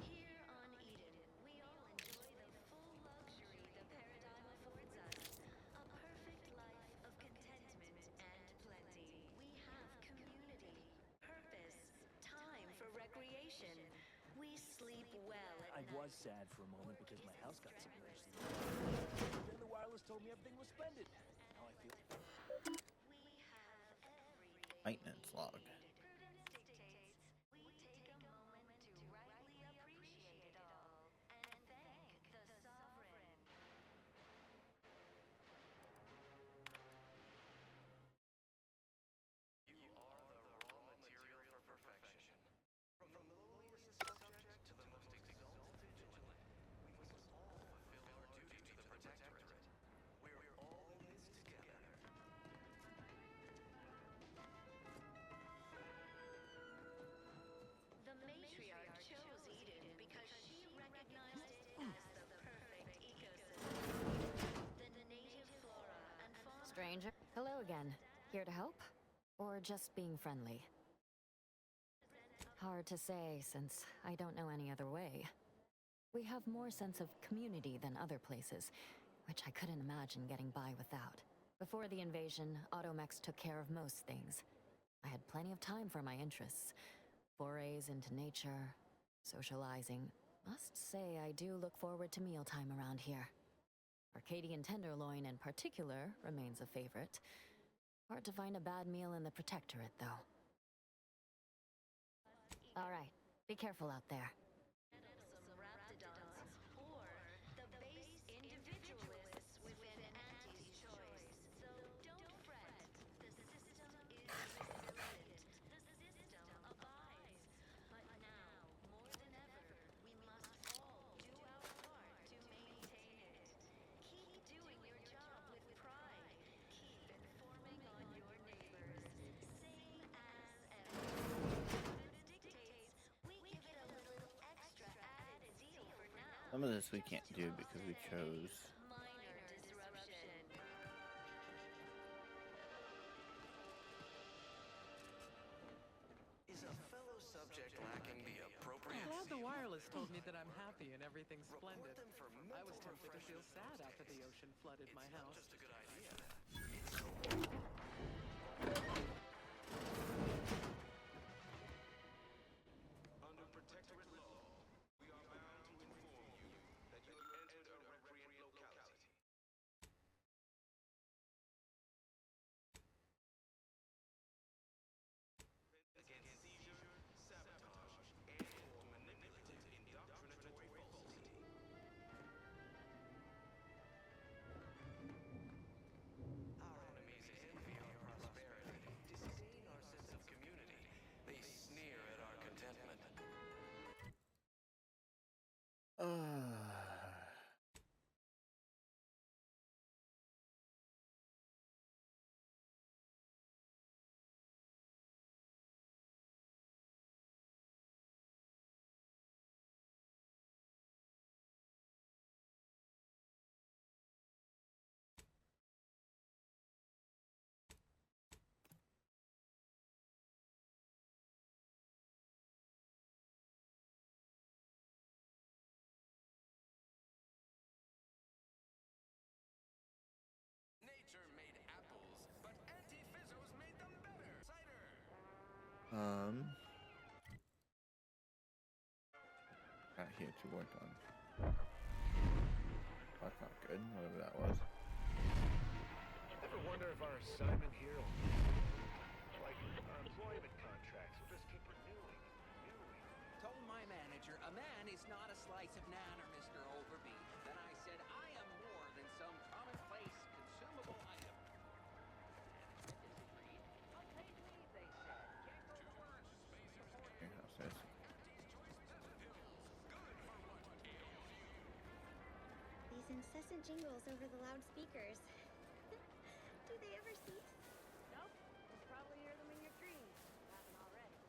Here on Eden, we all enjoy the full luxury the paradigm affords us. A perfect life of contentment and plenty. We have community, purpose, time for recreation. We sleep well at I night. was sad for a moment because my house got submerged. Then the wireless told me everything was splendid. Now I feel... Maintenance log. stranger. Hello again. Here to help? Or just being friendly? Hard to say, since I don't know any other way. We have more sense of community than other places, which I couldn't imagine getting by without. Before the invasion, Automechs took care of most things. I had plenty of time for my interests. Forays into nature, socializing. Must say I do look forward to mealtime around here. Arcadian tenderloin in particular remains a favorite. Hard to find a bad meal in the Protectorate, though. All right, be careful out there. Some raptidons, or the base individualists within Auntie's choice. So don't fret. The system is resilient. The system abides. But now, more than ever, we must all do our part to maintain it. Keep doing your job with pride. Keep informing on your neighbors. Same as ever. Dictates we give it a little extra added zeal for now. Some of this we can't do because we chose. Minor disruption. Is a fellow subject lacking the appropriate? Glad the wireless told me that I'm happy and everything's splendid. them for I was mental tempted to feel sad after the ocean flooded my house. Just a good idea. Under Protectorate law, we are bound to inform you that you have entered a recreant locality. Against seizure, sabotage, and/or manipulative indoctrinatory falsity. Our enemies envy our prosperity, disdain our sense of community. They sneer at our contentment. Nature made apples, but anti-fizzos made them better. Cider. Not here to work on. That's not good, whatever that was. Ever wonder if our assignment here will... like our employment contracts will just keep renewing and renewing? Told my manager a man is not a slice of nanner, Mr. Overby. Then I said I am more than some commonplace consumable item. Here, how's this? These incessant jingles over the loudspeakers. Do they ever cease? Nope. You'll probably hear them in your dreams. if you haven't already.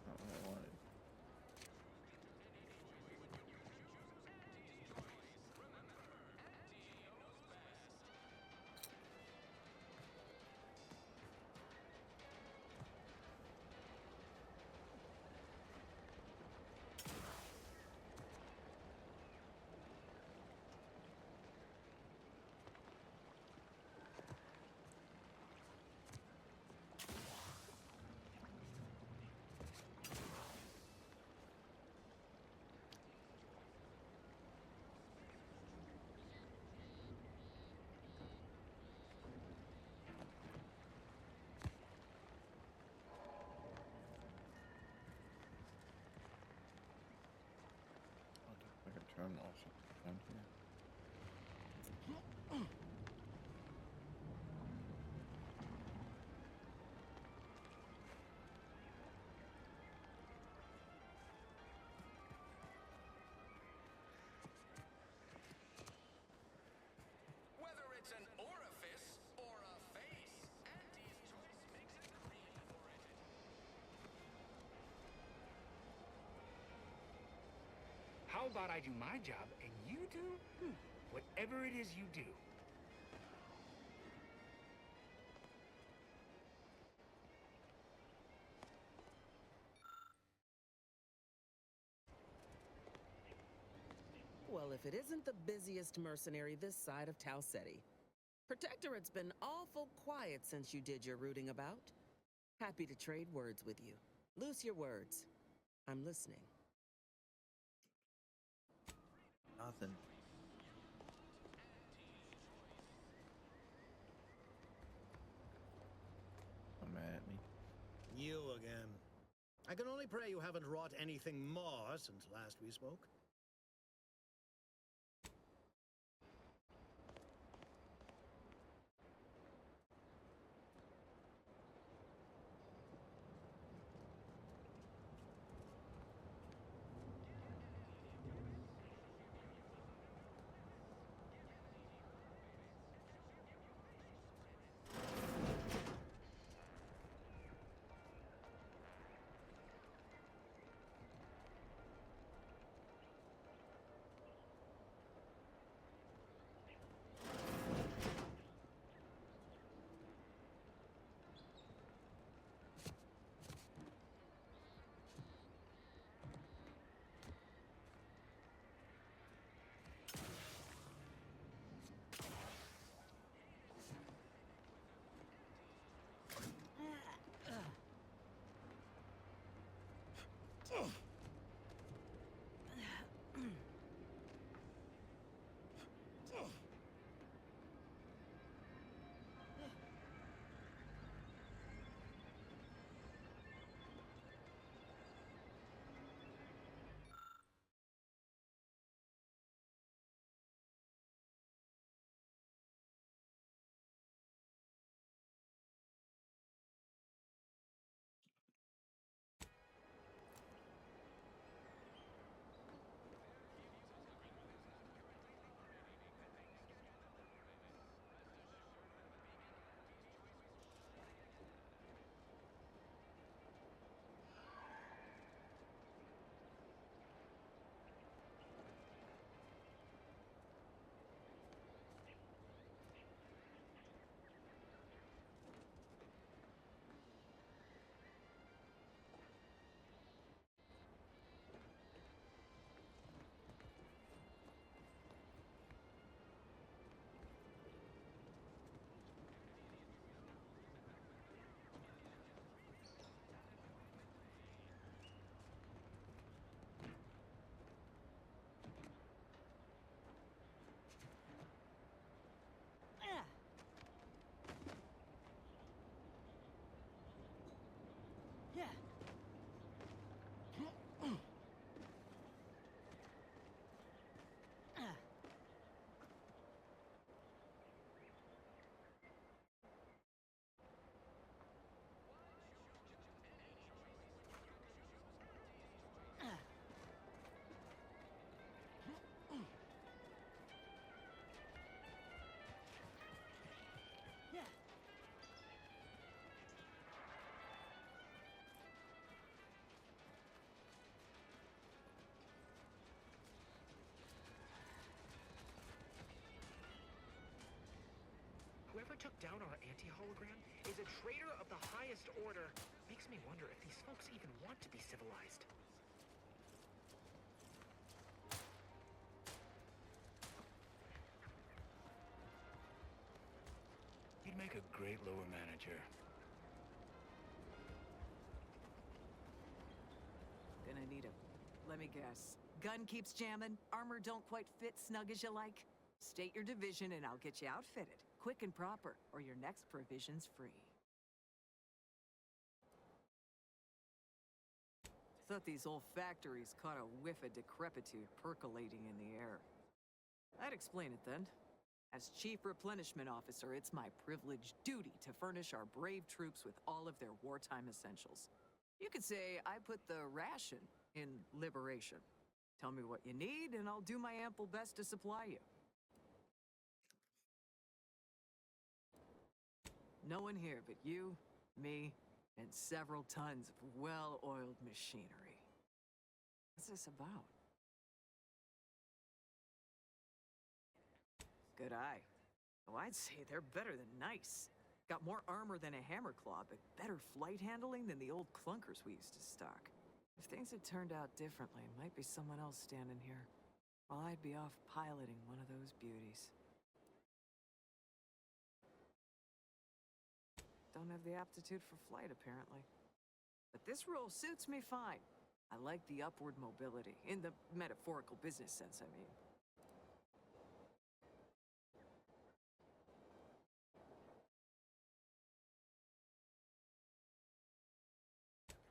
Not what I wanted. terminal down here. Whether it's an orifice or a face, Auntie's choice makes it clean for it. How about I do my job and you do whatever it is you do? Well, if it isn't the busiest mercenary this side of Tau Ceti. Protectorate's been awful quiet since you did your rooting about. Happy to trade words with you. Loose your words. I'm listening. Nothing. Come at me. You again. I can only pray you haven't wrought anything more since last we spoke. Whoever took down our anti-hologram is a traitor of the highest order. Makes me wonder if these folks even want to be civilized. You'd make a great lower manager. Gonna need a... Let me guess. Gun keeps jamming, armor don't quite fit snug as you like. State your division and I'll get you outfitted. Quick and proper, or your next provision's free. thought these old factories caught a whiff of decrepitude percolating in the air. I'd explain it then. As Chief Replenishment Officer, it's my privileged duty to furnish our brave troops with all of their wartime essentials. You could say I put the ration in liberation. Tell me what you need, and I'll do my ample best to supply you. No one here but you, me, and several tons of well-oiled machinery. What's this about? Good eye. Oh, I'd say they're better than nice. Got more armor than a hammer claw, but better flight handling than the old clunkers we used to stock. If things had turned out differently, might be someone else standing here, while I'd be off piloting one of those beauties. Don't have the aptitude for flight, apparently. But this role suits me fine. I like the upward mobility, in the metaphorical business sense, I mean.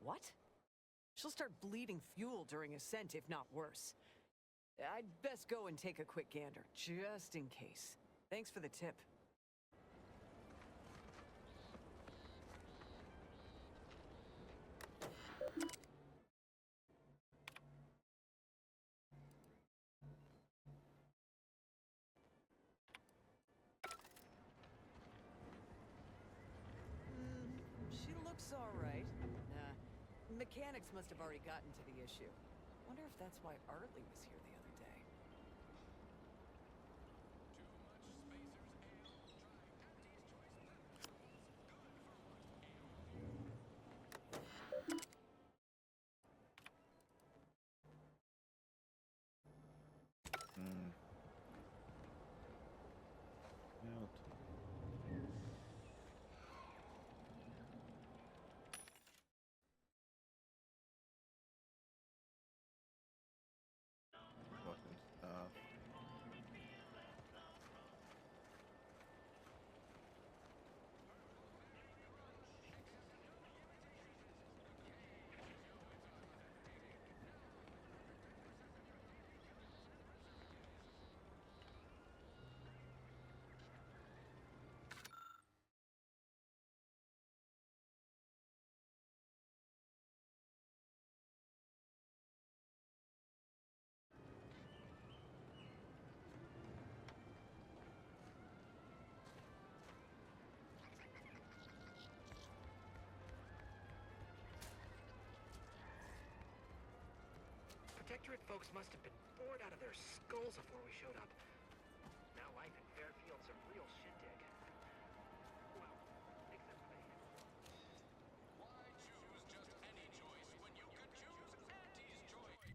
What? She'll start bleeding fuel during ascent, if not worse. I'd best go and take a quick gander, just in case. Thanks for the tip. She looks all right. Mechanics must have already gotten to the issue. Wonder if that's why Artley was here the other day. Protectorate folks must have been bored out of their skulls before we showed up. Now life in Fairfield's a real shindig. Well, except for me. Why choose just any choice when you could choose Auntie's choice?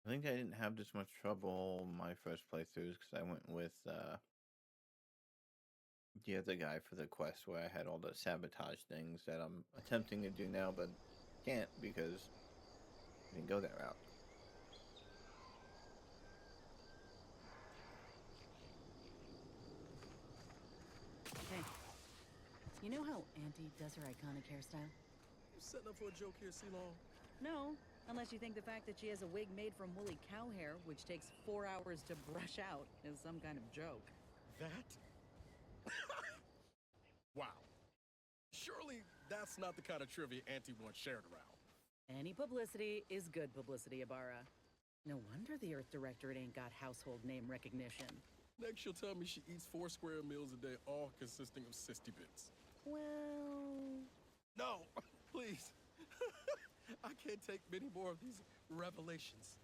I think I didn't have this much trouble my first playthroughs because I went with the other guy for the quest where I had all the sabotage things that I'm attempting to do now, but can't because I didn't go that route. Hey, you know how Auntie does her iconic hairstyle? You setting up for a joke here, C-Long? No, unless you think the fact that she has a wig made from woolly cow hair, which takes 4 hours to brush out, is some kind of joke. That? Wow. Surely that's not the kind of trivia Auntie wants shared around. Any publicity is good publicity, Ibarra. No wonder the Earth Directorate ain't got household name recognition. Next she'll tell me she eats 4 square meals a day, all consisting of 60 bits. Well... No, please. I can't take many more of these revelations.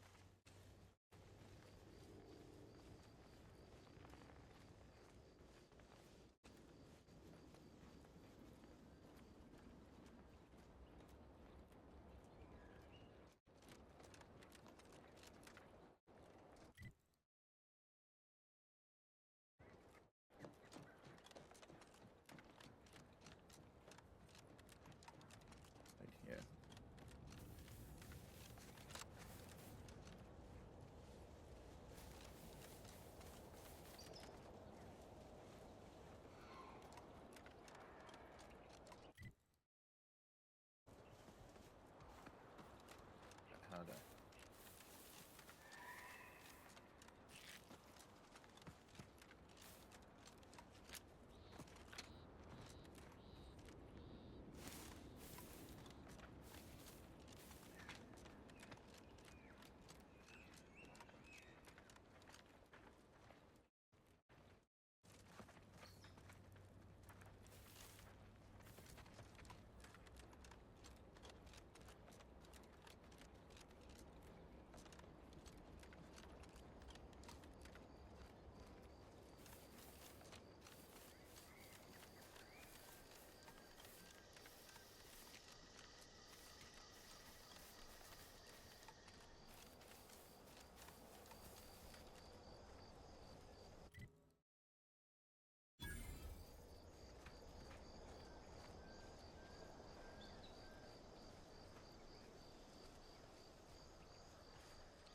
though.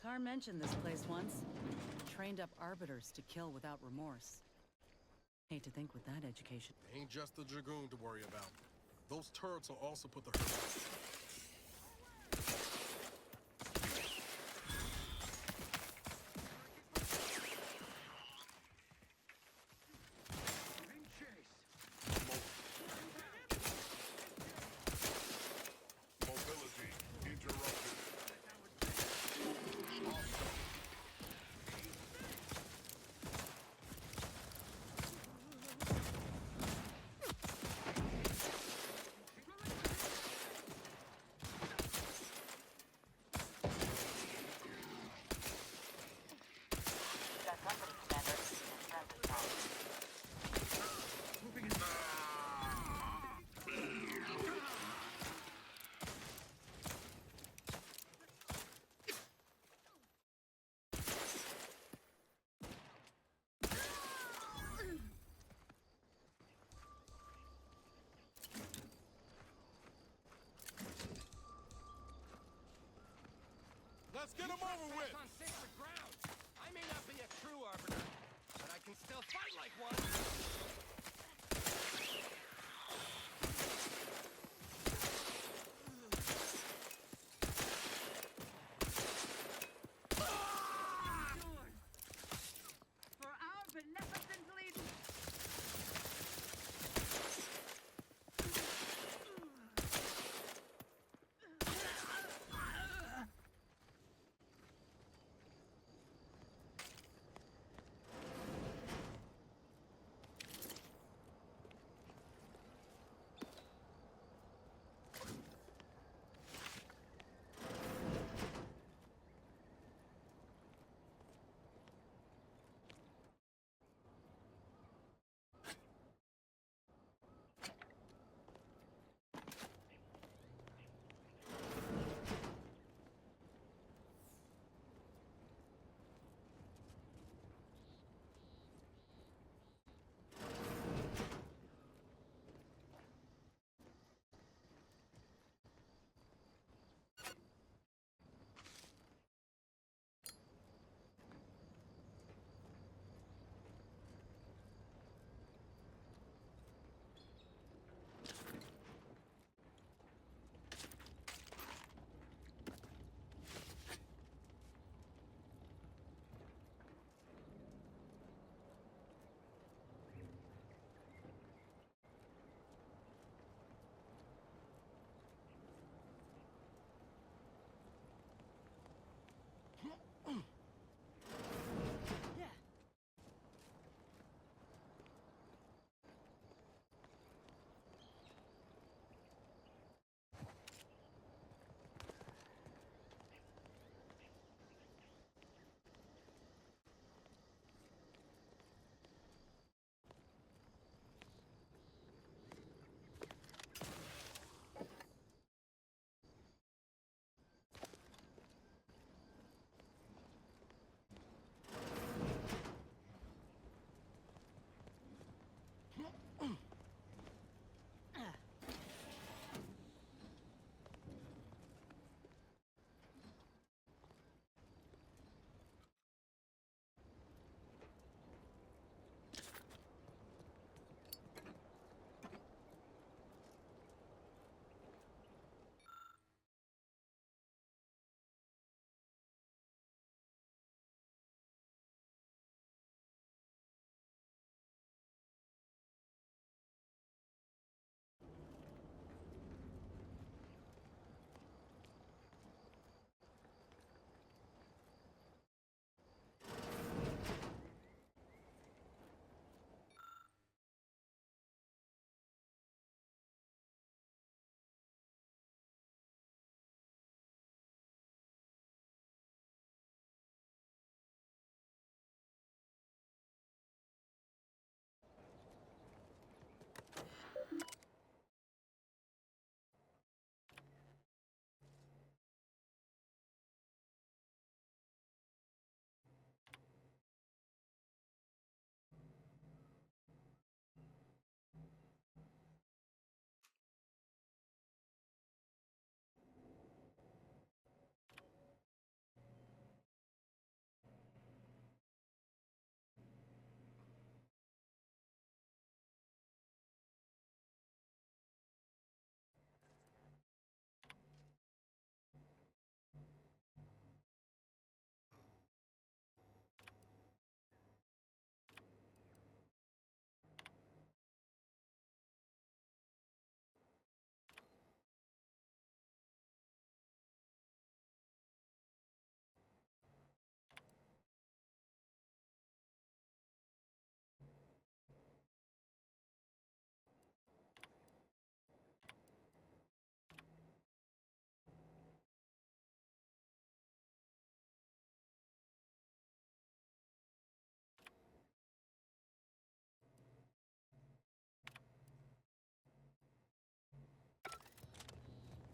Carr mentioned this place once. Trained up arbiters to kill without remorse. Hate to think with that education. Ain't just the Dragoon to worry about. Those turrets will also put the hurt. Let's get him over with! On sacred ground. I may not be a true arbiter, but I can still fight like one. For our beneficent leader.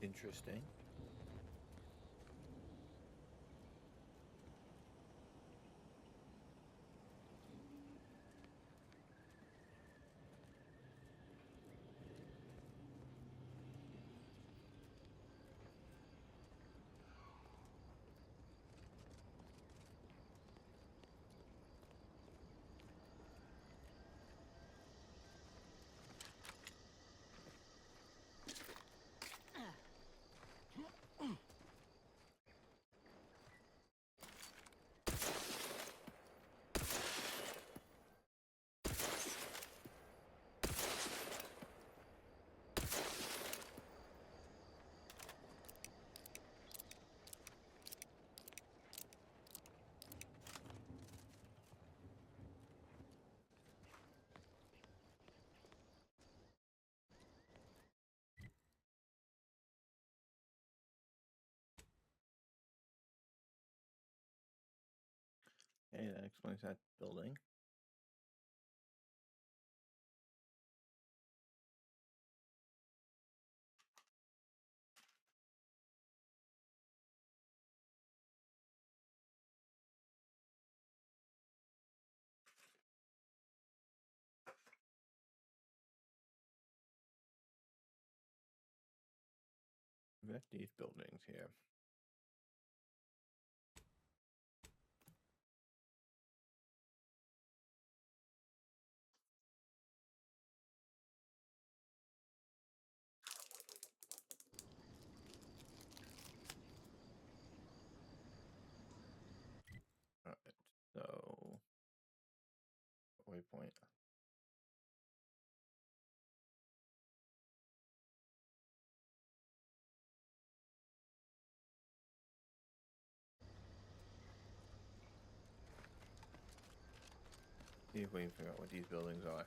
Interesting. Okay, that explains that building. We got these buildings here. All right, so waypoint. See if we can figure out what these buildings are.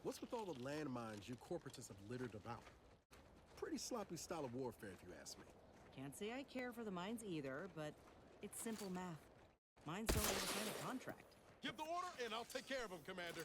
What's with all the landmines you corporatists have littered about? Pretty sloppy style of warfare, if you ask me. Can't say I care for the mines either, but it's simple math. Mines don't ever sign a contract. Give the order, and I'll take care of him, Commander.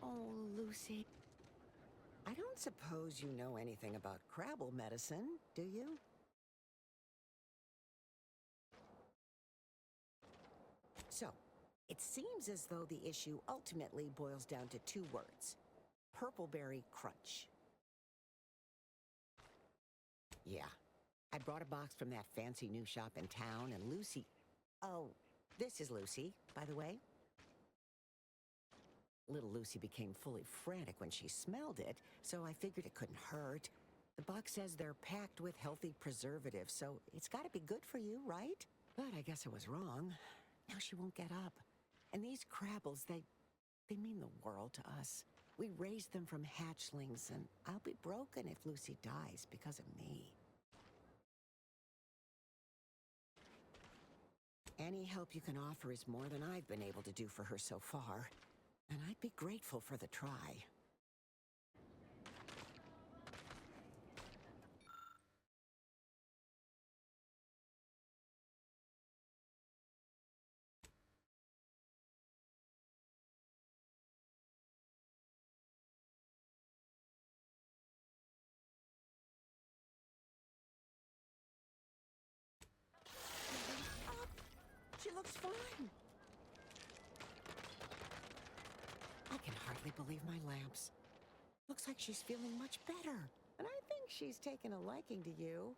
Oh, Lucy. I don't suppose you know anything about Crabble medicine, do you? So, it seems as though the issue ultimately boils down to 2 words. Purpleberry crunch. Yeah. I brought a box from that fancy new shop in town, and Lucy... Oh, this is Lucy, by the way. Little Lucy became fully frantic when she smelled it, so I figured it couldn't hurt. The box says they're packed with healthy preservatives, so it's gotta be good for you, right? But I guess I was wrong. Now she won't get up. And these Crabbles, they mean the world to us. We raised them from hatchlings, and I'll be broken if Lucy dies because of me. Any help you can offer is more than I've been able to do for her so far, and I'd be grateful for the try. She looks fine. I can hardly believe my lamps. Looks like she's feeling much better. And I think she's taken a liking to you.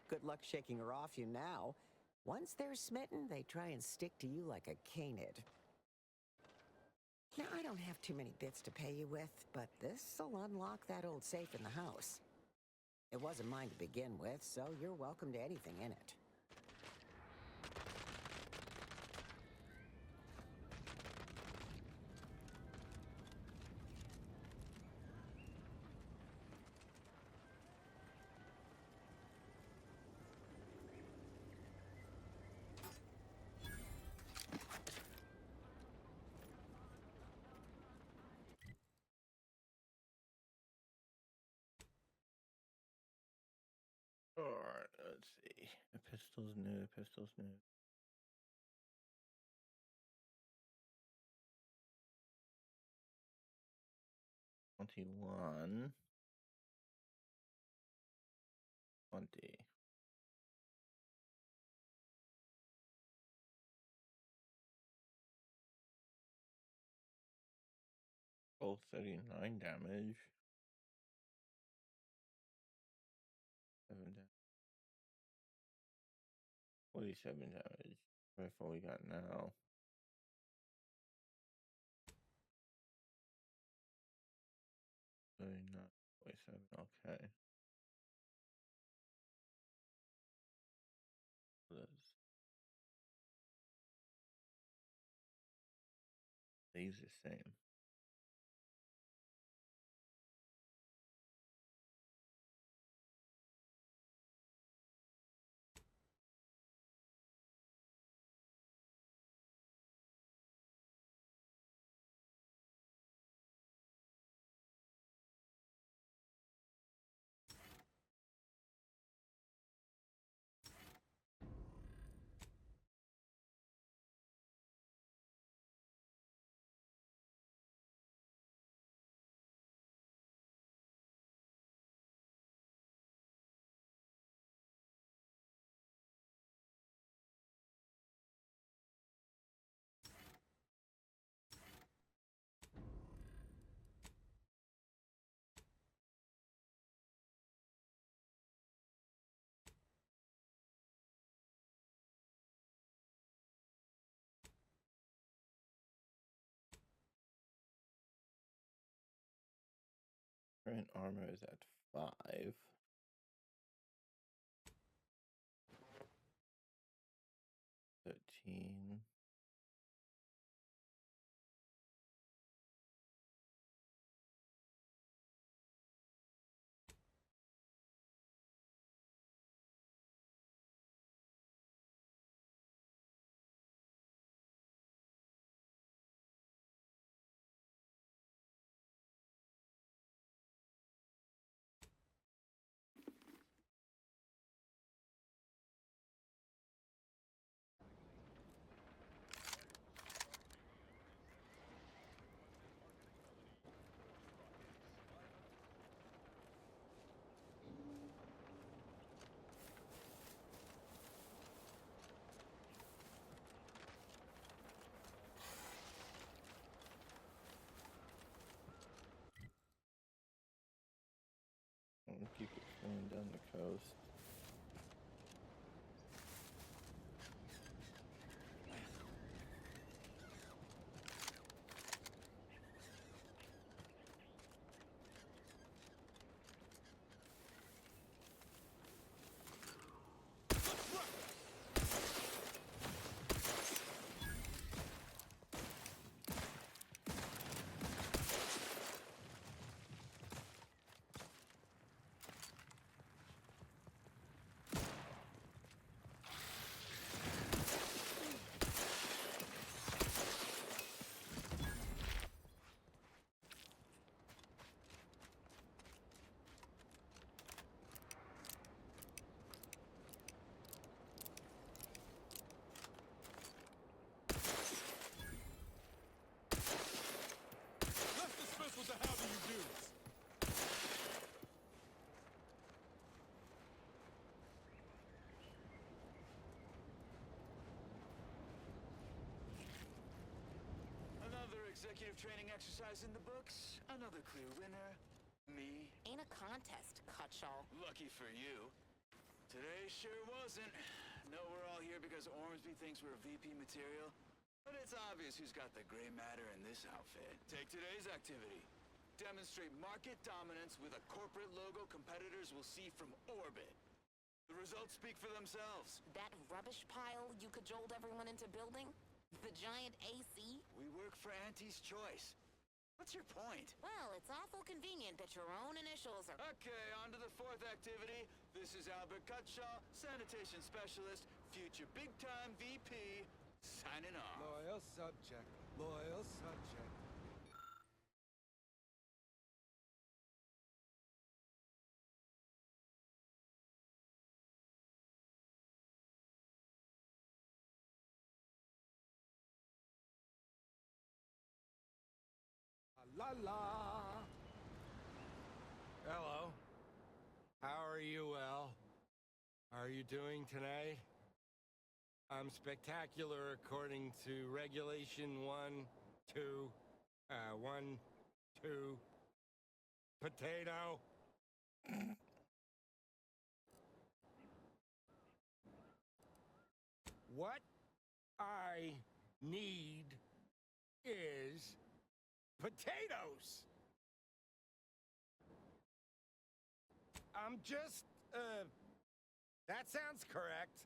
Good luck shaking her off you now. Once they're smitten, they try and stick to you like a canid. Now, I don't have too many bits to pay you with, but this'll unlock that old safe in the house. It wasn't mine to begin with, so you're welcome to anything in it. Alright, let's see. The pistol's new, the pistol's new. $21. 20. Both 39 damage. 7 damage. 47 damage. That's what we got now. Not 47, okay. These the same. Current armor is at 5. $13. executive training exercise in the books. Another clear winner. Me. Ain't a contest, Cutshaw. Lucky for you. Today sure wasn't. No, we're all here because Ormsby thinks we're VP material. But it's obvious who's got the gray matter in this outfit. Take today's activity. Demonstrate market dominance with a corporate logo competitors will see from orbit. The results speak for themselves. That rubbish pile you cajoled everyone into building? The giant AC? We work for Auntie's Choice. What's your point? Well, it's awful convenient that your own initials are... Okay, on to the fourth activity. This is Albert Cutshaw, sanitation specialist, future big-time VP, signing off. Loyal subject. Loyal subject. La la. Hello. How are you, Well? Are you doing today? I'm spectacular according to regulation 1, 2, 1, 2, potato. What I need is potatoes. I'm just, that sounds correct.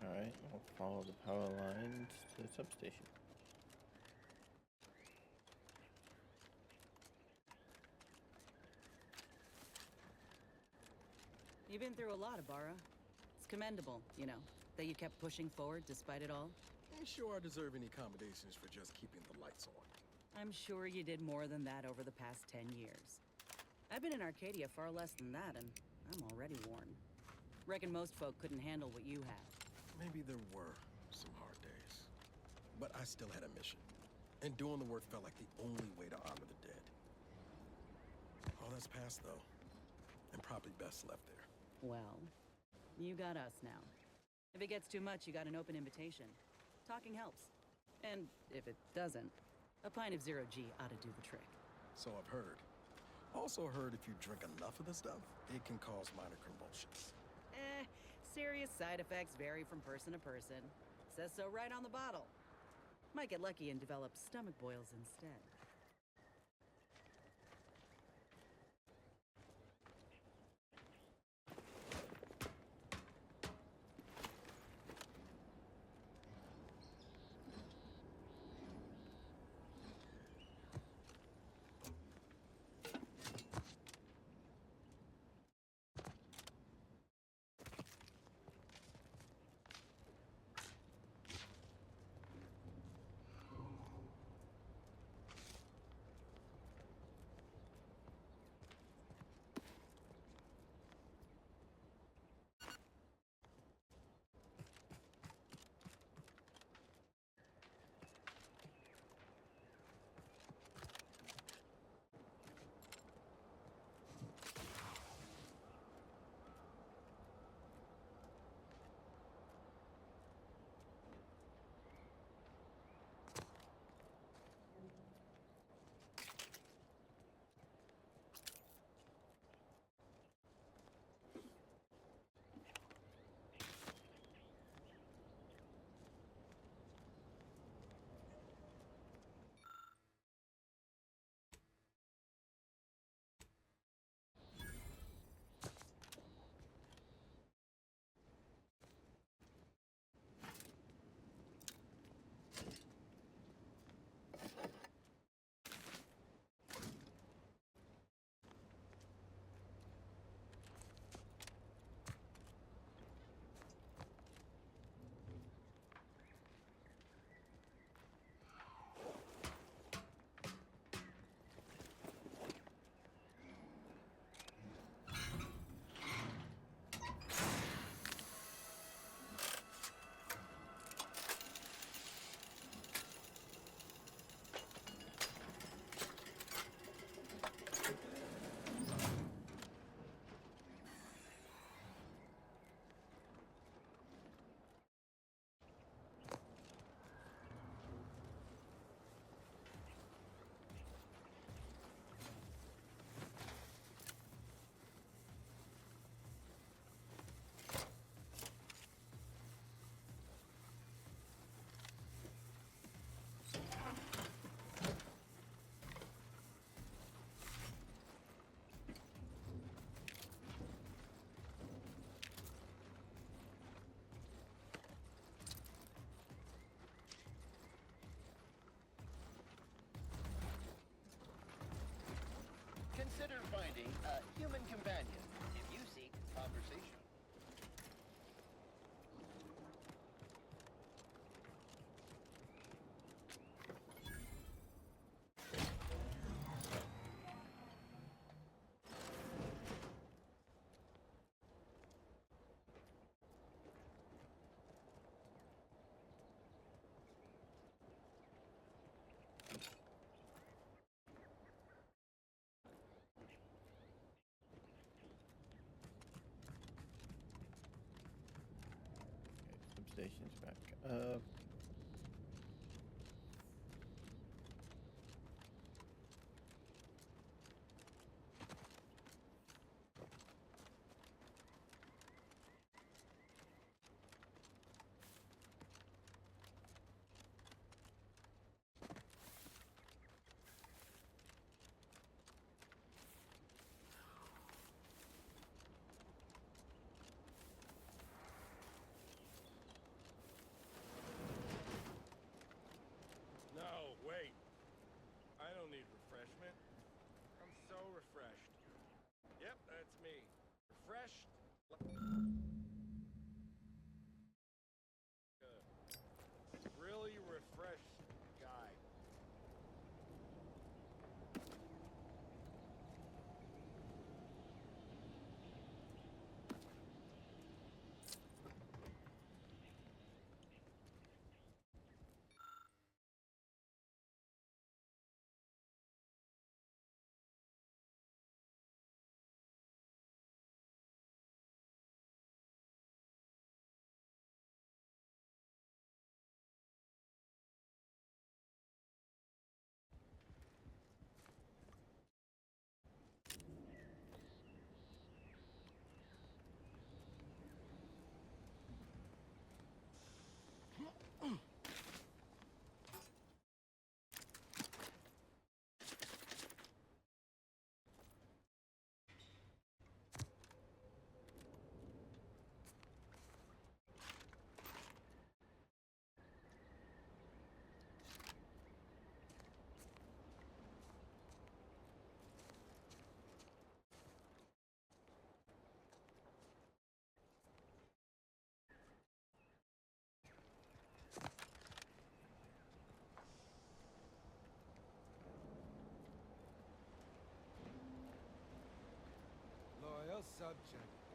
Alright, I'll follow the power lines to the substation. You've been through a lot, Ibarra. It's commendable, you know, that you kept pushing forward despite it all. Ain't sure I deserve any accommodations for just keeping the lights on. I'm sure you did more than that over the past 10 years. I've been in Arcadia far less than that, and I'm already worn. Reckon most folk couldn't handle what you have. Maybe there were some hard days. But I still had a mission. And doing the work felt like the only way to honor the dead. All that's past, though. And probably best left there. Well, you got us now. If it gets too much, you got an open invitation. Talking helps. And if it doesn't, a pint of Zero G ought to do the trick. So I've heard. Also heard if you drink enough of the stuff, it can cause minor convulsions. Serious side effects vary from person to person. Says so right on the bottle. Might get lucky and develop stomach boils instead. needing a human companion if you seek conversation. Substation's back up. No, wait. I don't need refreshment. I'm so refreshed. Yep, that's me. Refreshed. Really refreshed guy.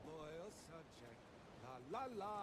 Loyal subject, la la la.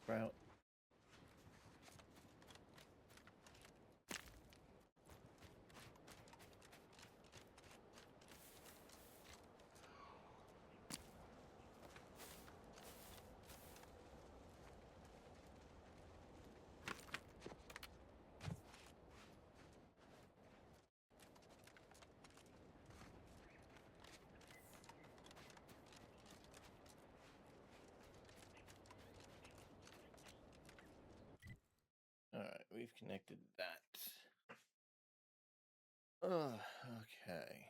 Sprout. Alright, we've connected that. Okay.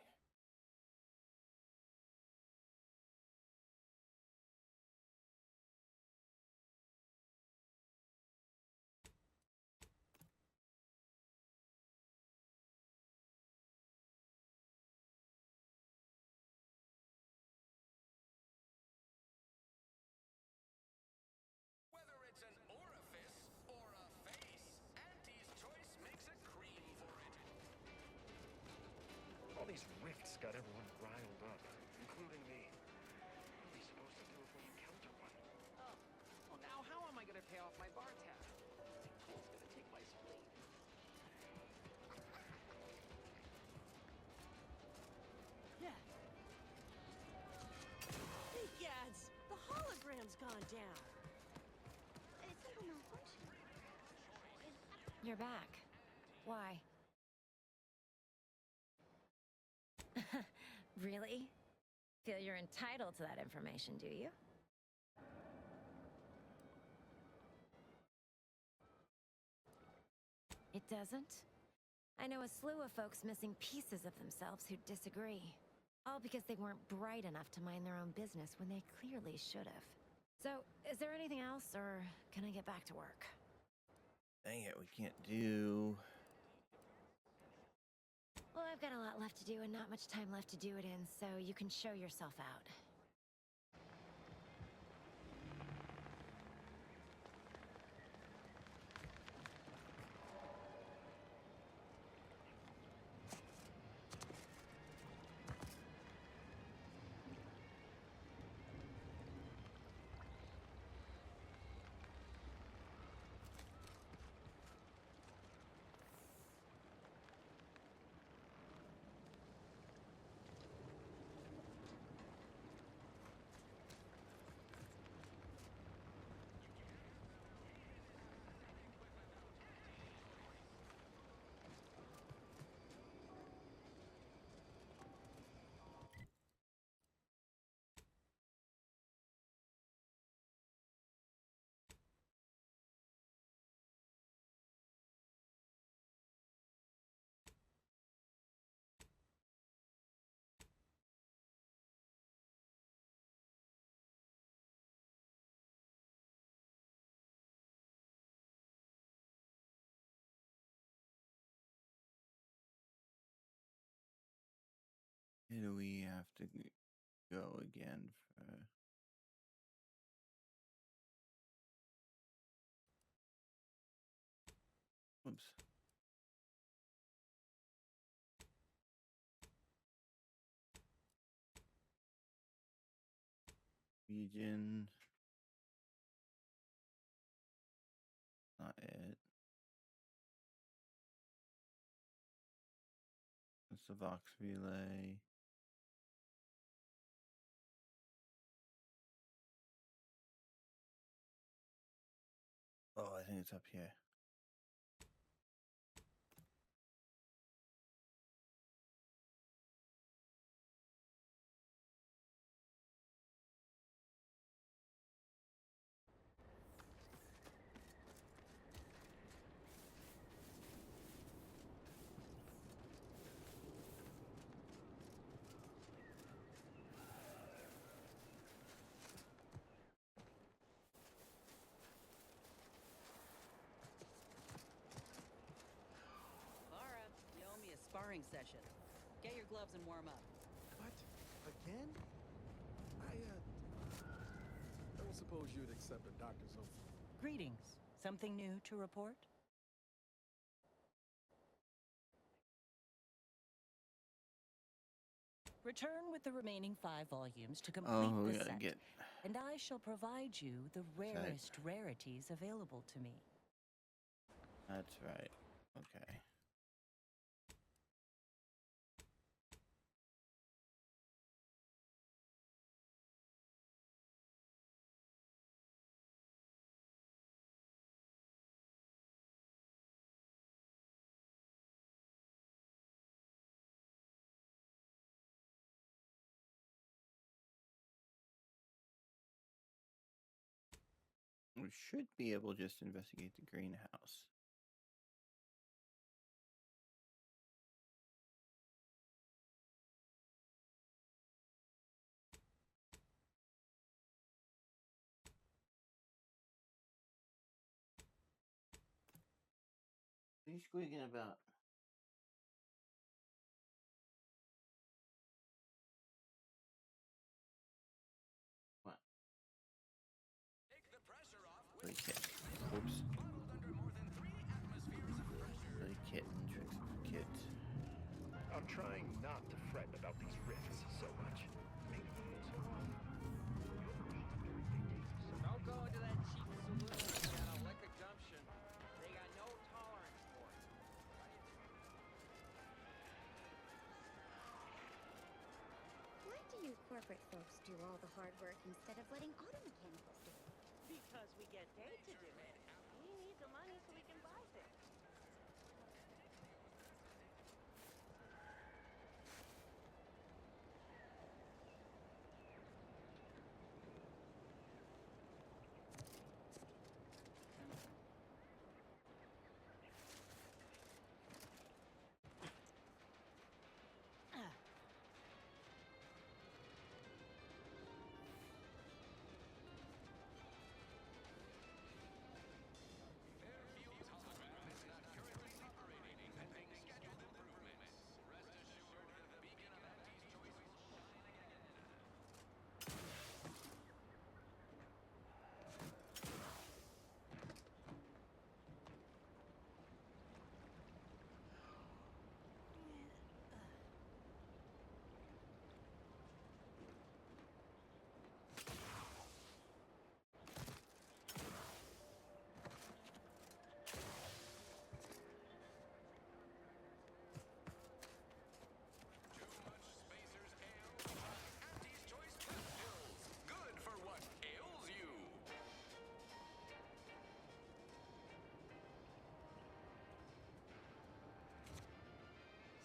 Whether it's an orifice or a face, Auntie's choice makes a cream for it. All these rifts got everyone riled up, including me. What are we supposed to do if we encounter one? Oh, well now how am I gonna pay off my bar tab? Cool's gonna take my spleen. Yeah. Hey, Gads, the hologram's gone down. A simple malfunction. You're back. Why? Really? Feel you're entitled to that information, do you? It doesn't? I know a slew of folks missing pieces of themselves who disagree. All because they weren't bright enough to mind their own business when they clearly should have. So, is there anything else, or can I get back to work? Dang it, we can't do... Well, I've got a lot left to do and not much time left to do it in, so you can show yourself out. Where do we have to go again for... Oops. Region. Not it. That's the Vox relay. Oh, I think it's up here. Lara, you owe me a sparring session. Get your gloves and warm up. What? Again? I don't suppose you'd accept a doctor's oath. Greetings. Something new to report? Return with the remaining 5 volumes to complete Oh, we the gotta set, get and I shall provide you the rarest rarities available to me. That's right. Okay. We should be able to just investigate the greenhouse. What are you squeaking about? What? Take the pressure off Play kitten. Oops. Play kitten. Tricks of kids. I'm trying not to fret about these rifts so much. Maybe Don't go into that cheap saloon at a liquor gumption. They got no tolerance for it. Why do you corporate folks do all the hard work instead of letting auto mechanicals do it? Because we get paid to do it. We need the money so we can buy things.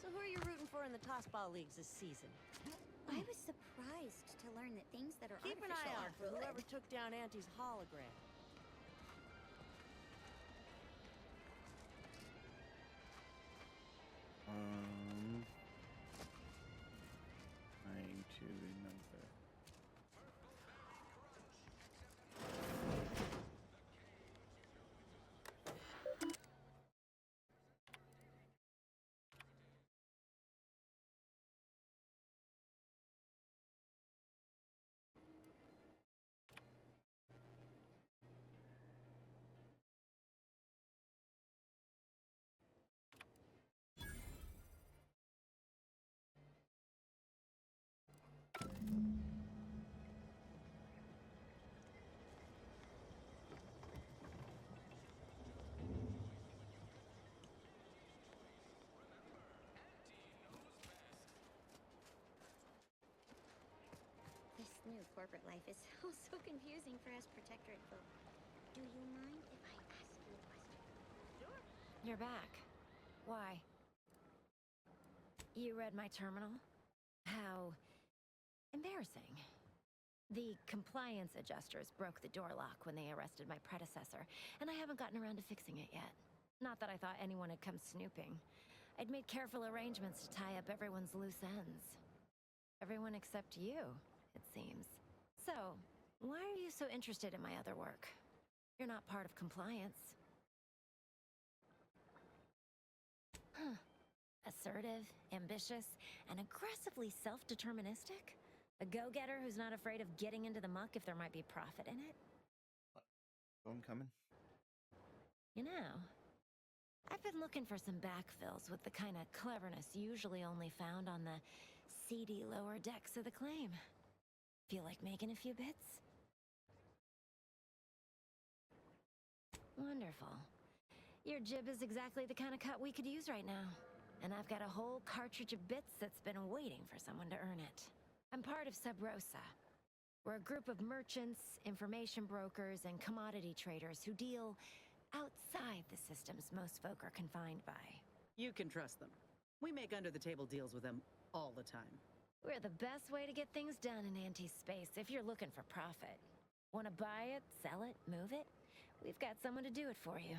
So who are you rooting for in the tossball leagues this season? I was surprised to learn that things that are Keep an artificial eye are out for good. whoever took down Auntie's hologram. Trying to remember. This new corporate life is so confusing for us Protectorate folk. Do you mind if I ask you a question? Sure. You're back. Why? You read my terminal? How embarrassing. The compliance adjusters broke the door lock when they arrested my predecessor, and I haven't gotten around to fixing it yet. Not that I thought anyone had come snooping. I'd made careful arrangements to tie up everyone's loose ends. Everyone except you, it seems. So, why are you so interested in my other work? You're not part of compliance. Huh. Assertive, ambitious, and aggressively self-deterministic? A go-getter who's not afraid of getting into the muck if there might be profit in it? I'm coming. You know, I've been looking for some backfills with the kind of cleverness usually only found on the seedy lower decks of the claim. Feel like making a few bits? Wonderful. Your jib is exactly the kind of cut we could use right now. And I've got a whole cartridge of bits that's been waiting for someone to earn it. I'm part of Sub Rosa. We're a group of merchants, information brokers, and commodity traders who deal outside the systems most folk are confined by. You can trust them. We make under-the-table deals with them all the time. We're the best way to get things done in anti-space if you're looking for profit. Want to buy it, sell it, move it? We've got someone to do it for you.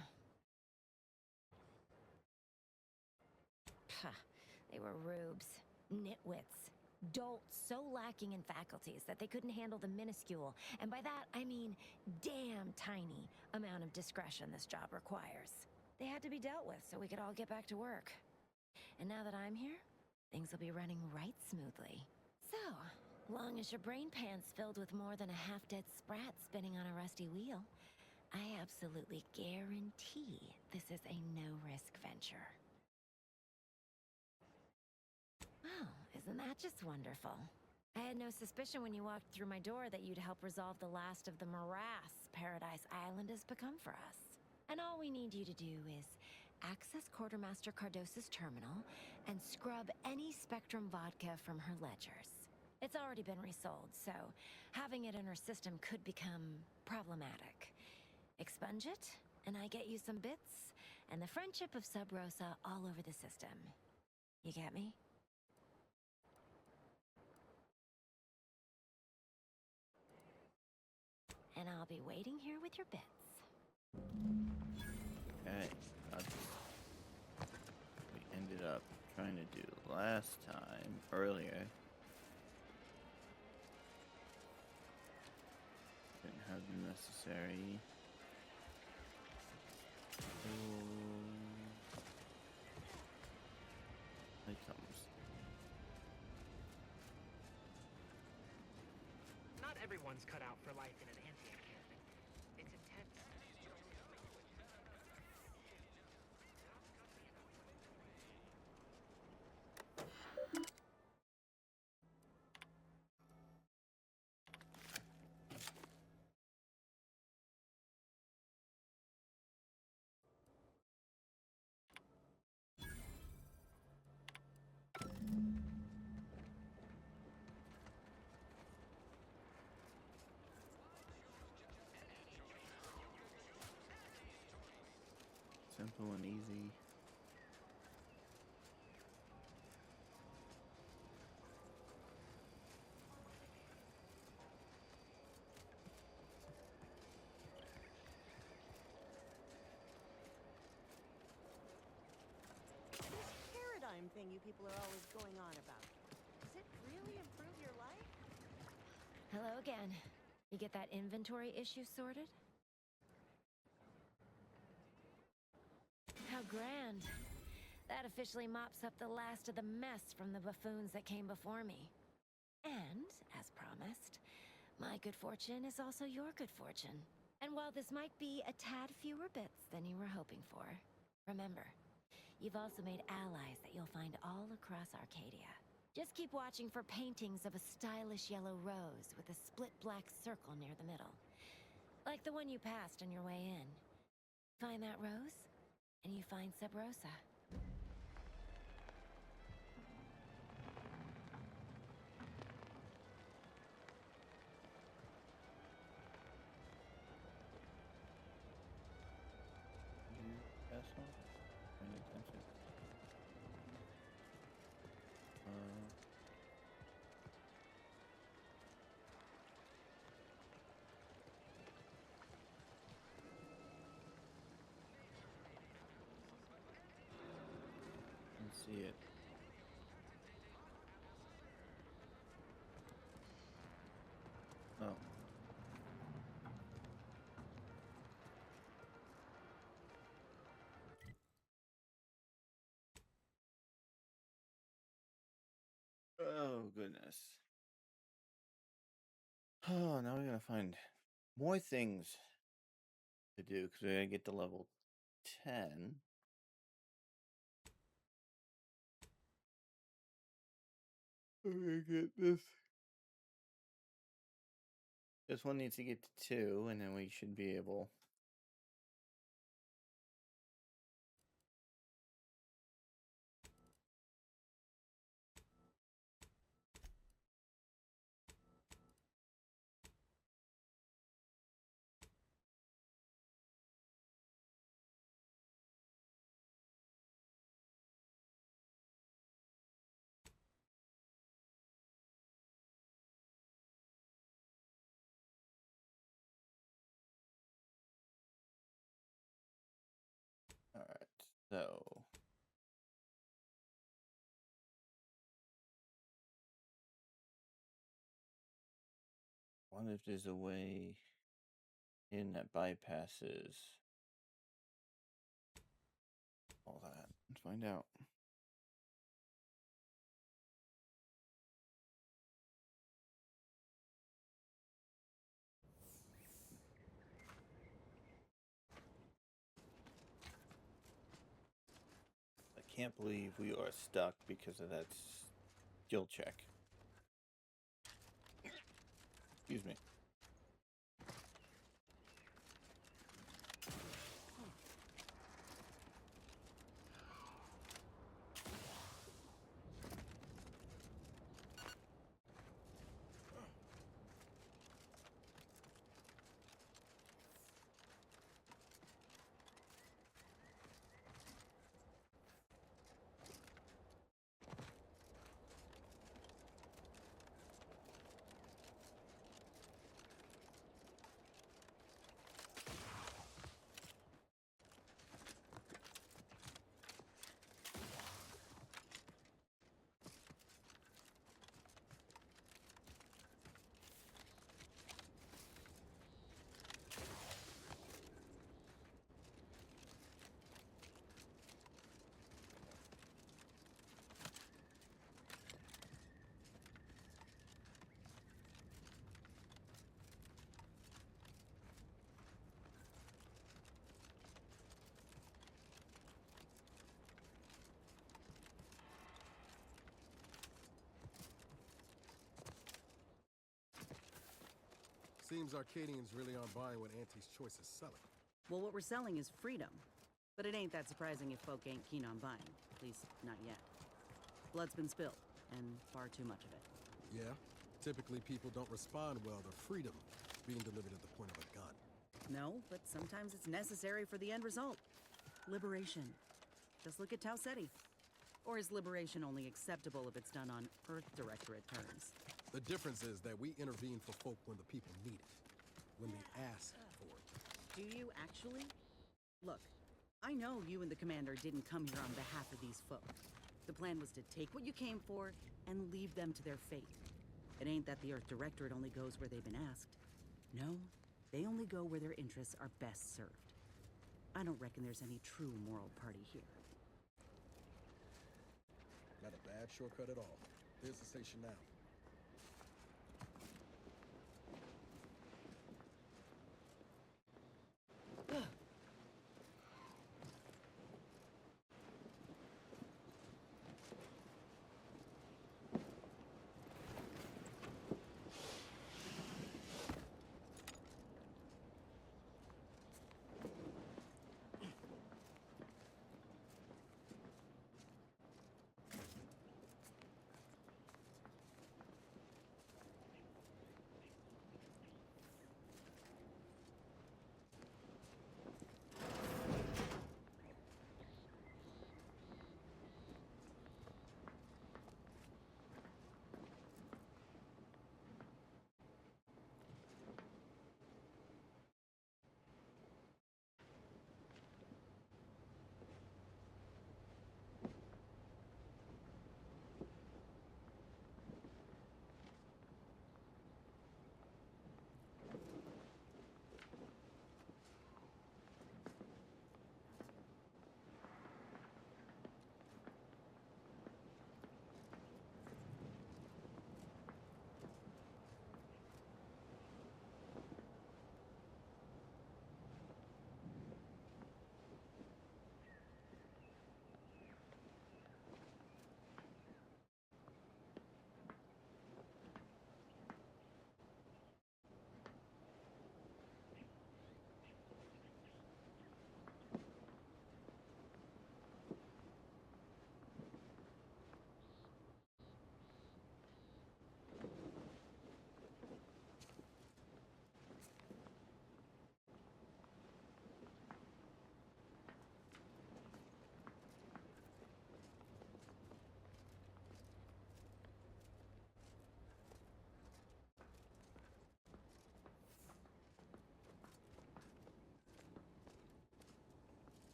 Pah, they were rubes, nitwits, dolts so lacking in faculties that they couldn't handle the minuscule, and by that I mean damn tiny, amount of discretion this job requires. They had to be dealt with so we could all get back to work. And now that I'm here, things will be running right smoothly. So, long as your brain pan's filled with more than a half-dead sprat spinning on a rusty wheel, I absolutely guarantee this is a no-risk venture. Oh, isn't that just wonderful? I had no suspicion when you walked through my door that you'd help resolve the last of the morass Paradise Island has become for us. And all we need you to do is access Quartermaster Cardos's terminal and scrub any Spectrum vodka from her ledgers. It's already been resold, so having it in her system could become problematic. Expunge it, and I get you some bits, and the friendship of Sub Rosa all over the system. You get me? And I'll be waiting here with your bits. Okay, that's what we ended up trying to do last time, earlier. Didn't have the necessary. Items. Not everyone's cut out for life in an anti-encampment. It's intense. Simple and easy. This paradigm thing you people are always going on about. Does it really improve your life? Hello again. You get that inventory issue sorted? How grand. That officially mops up the last of the mess from the buffoons that came before me. And, as promised, my good fortune is also your good fortune. And while this might be a tad fewer bits than you were hoping for, remember, you've also made allies that you'll find all across Arcadia. Just keep watching for paintings of a stylish yellow rose with a split black circle near the middle. Like the one you passed on your way in. Find that rose, and you find Sub Rosa. Asshole? Paying attention. Let's see it. Oh. Oh, goodness. Oh, now we gotta find more things to do because we gotta get to level 10. me get this. This one needs to get to 2, and then we should be able. All right, so. I wonder if there's a way in that bypasses all that. Let's find out. I can't believe we are stuck because of that skill check. Excuse me. Seems Arcadians really aren't buying what Auntie's Choice is selling. Well, what we're selling is freedom. But it ain't that surprising if folk ain't keen on buying. At least, not yet. Blood's been spilled, and far too much of it. Yeah? Typically people don't respond well to freedom being delivered at the point of a gun. No, but sometimes it's necessary for the end result. Liberation. Just look at Tau Ceti. Or is liberation only acceptable if it's done on Earth Directorate terms? The difference is that we intervene for folk when the people need it. When they ask for it. Do you actually? Look, I know you and the commander didn't come here on behalf of these folk. The plan was to take what you came for and leave them to their fate. It ain't that the Earth Directorate only goes where they've been asked. No, they only go where their interests are best served. I don't reckon there's any true moral party here. Not a bad shortcut at all. Here's the station now.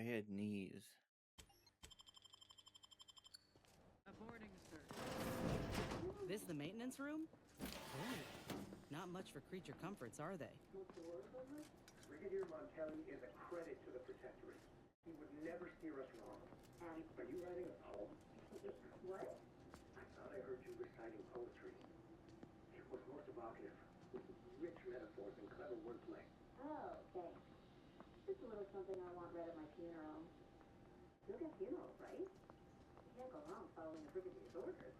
had knees. Aborting, sir. This the maintenance room? Oh, not much for creature comforts, are they? Brigadier Montelli is a credit to the Protectorate. He would never steer us wrong. Are you writing a poem? What? I thought I heard you reciting poetry. It was most evocative, with rich metaphors and clever wordplay. Oh, thanks. Just a little something I want read at my funeral. You'll get funerals, right? You can't go wrong following the Brigadier's orders.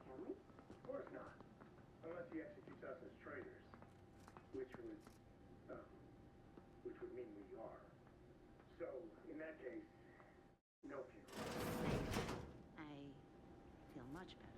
Can we? Of course not. Unless he executes us as traitors. Which would mean we are. So, in that case, no funeral. I feel much better.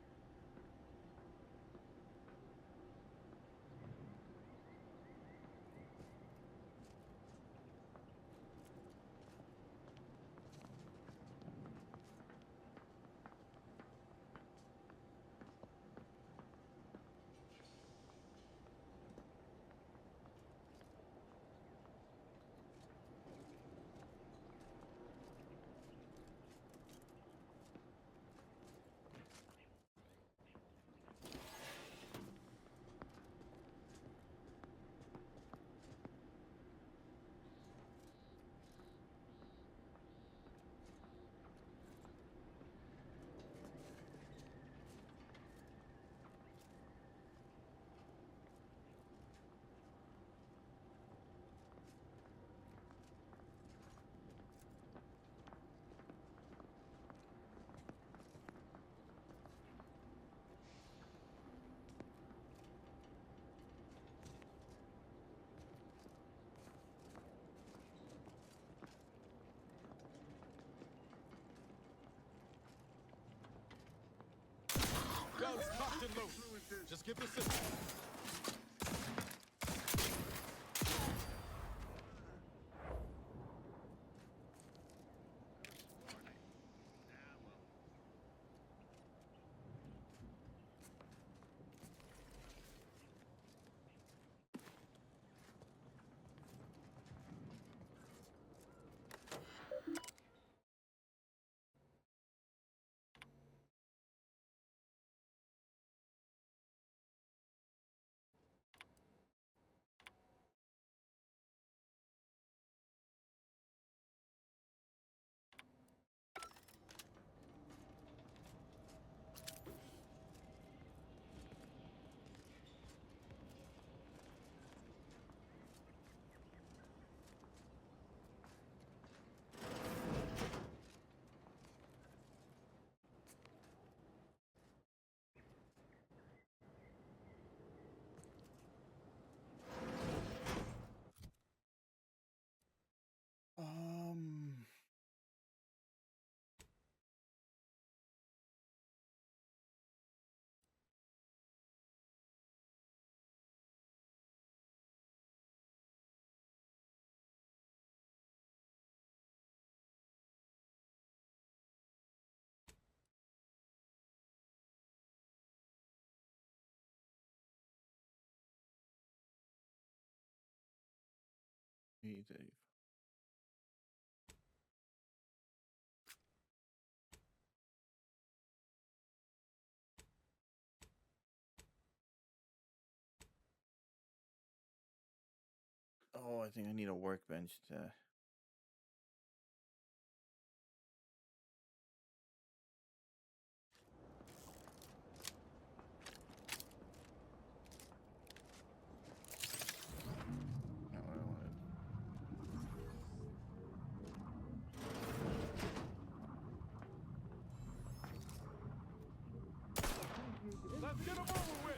Guns cocked and loaded. Just give the signal. Hey, Dave. Oh, I think I need a workbench to. Not what I wanted. Let's get him over with.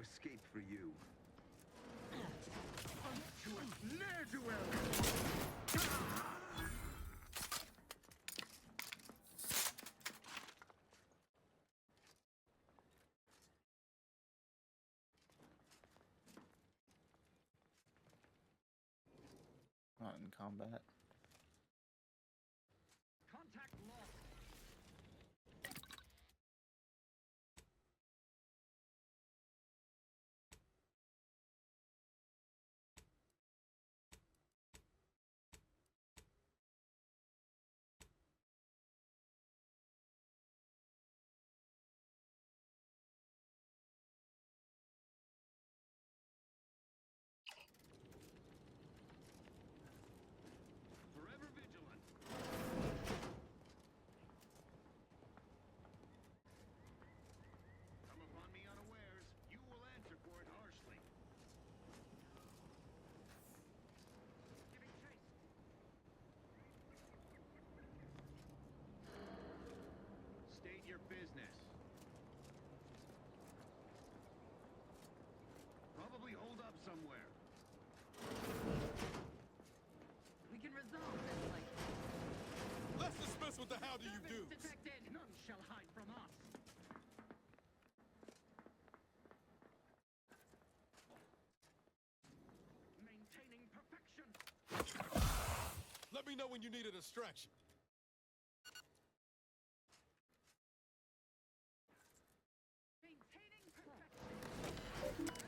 escape for you. Voluptuous ne'er-do-well! Not in combat. Contact lost. Forever vigilant. Come upon me unawares, you will answer for it harshly. Giving chase. State your business. Probably hold up somewhere. We can resolve this like Let's dismiss with the how do you do. detected. None shall hide from us. Maintaining perfection. Let me know when you need a distraction. Maintaining perfection.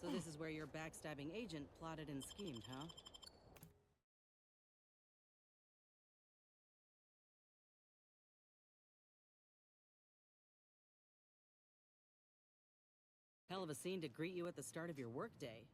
So this is where your backstabbing agent plotted and schemed, huh? Hell of a scene to greet you at the start of your workday.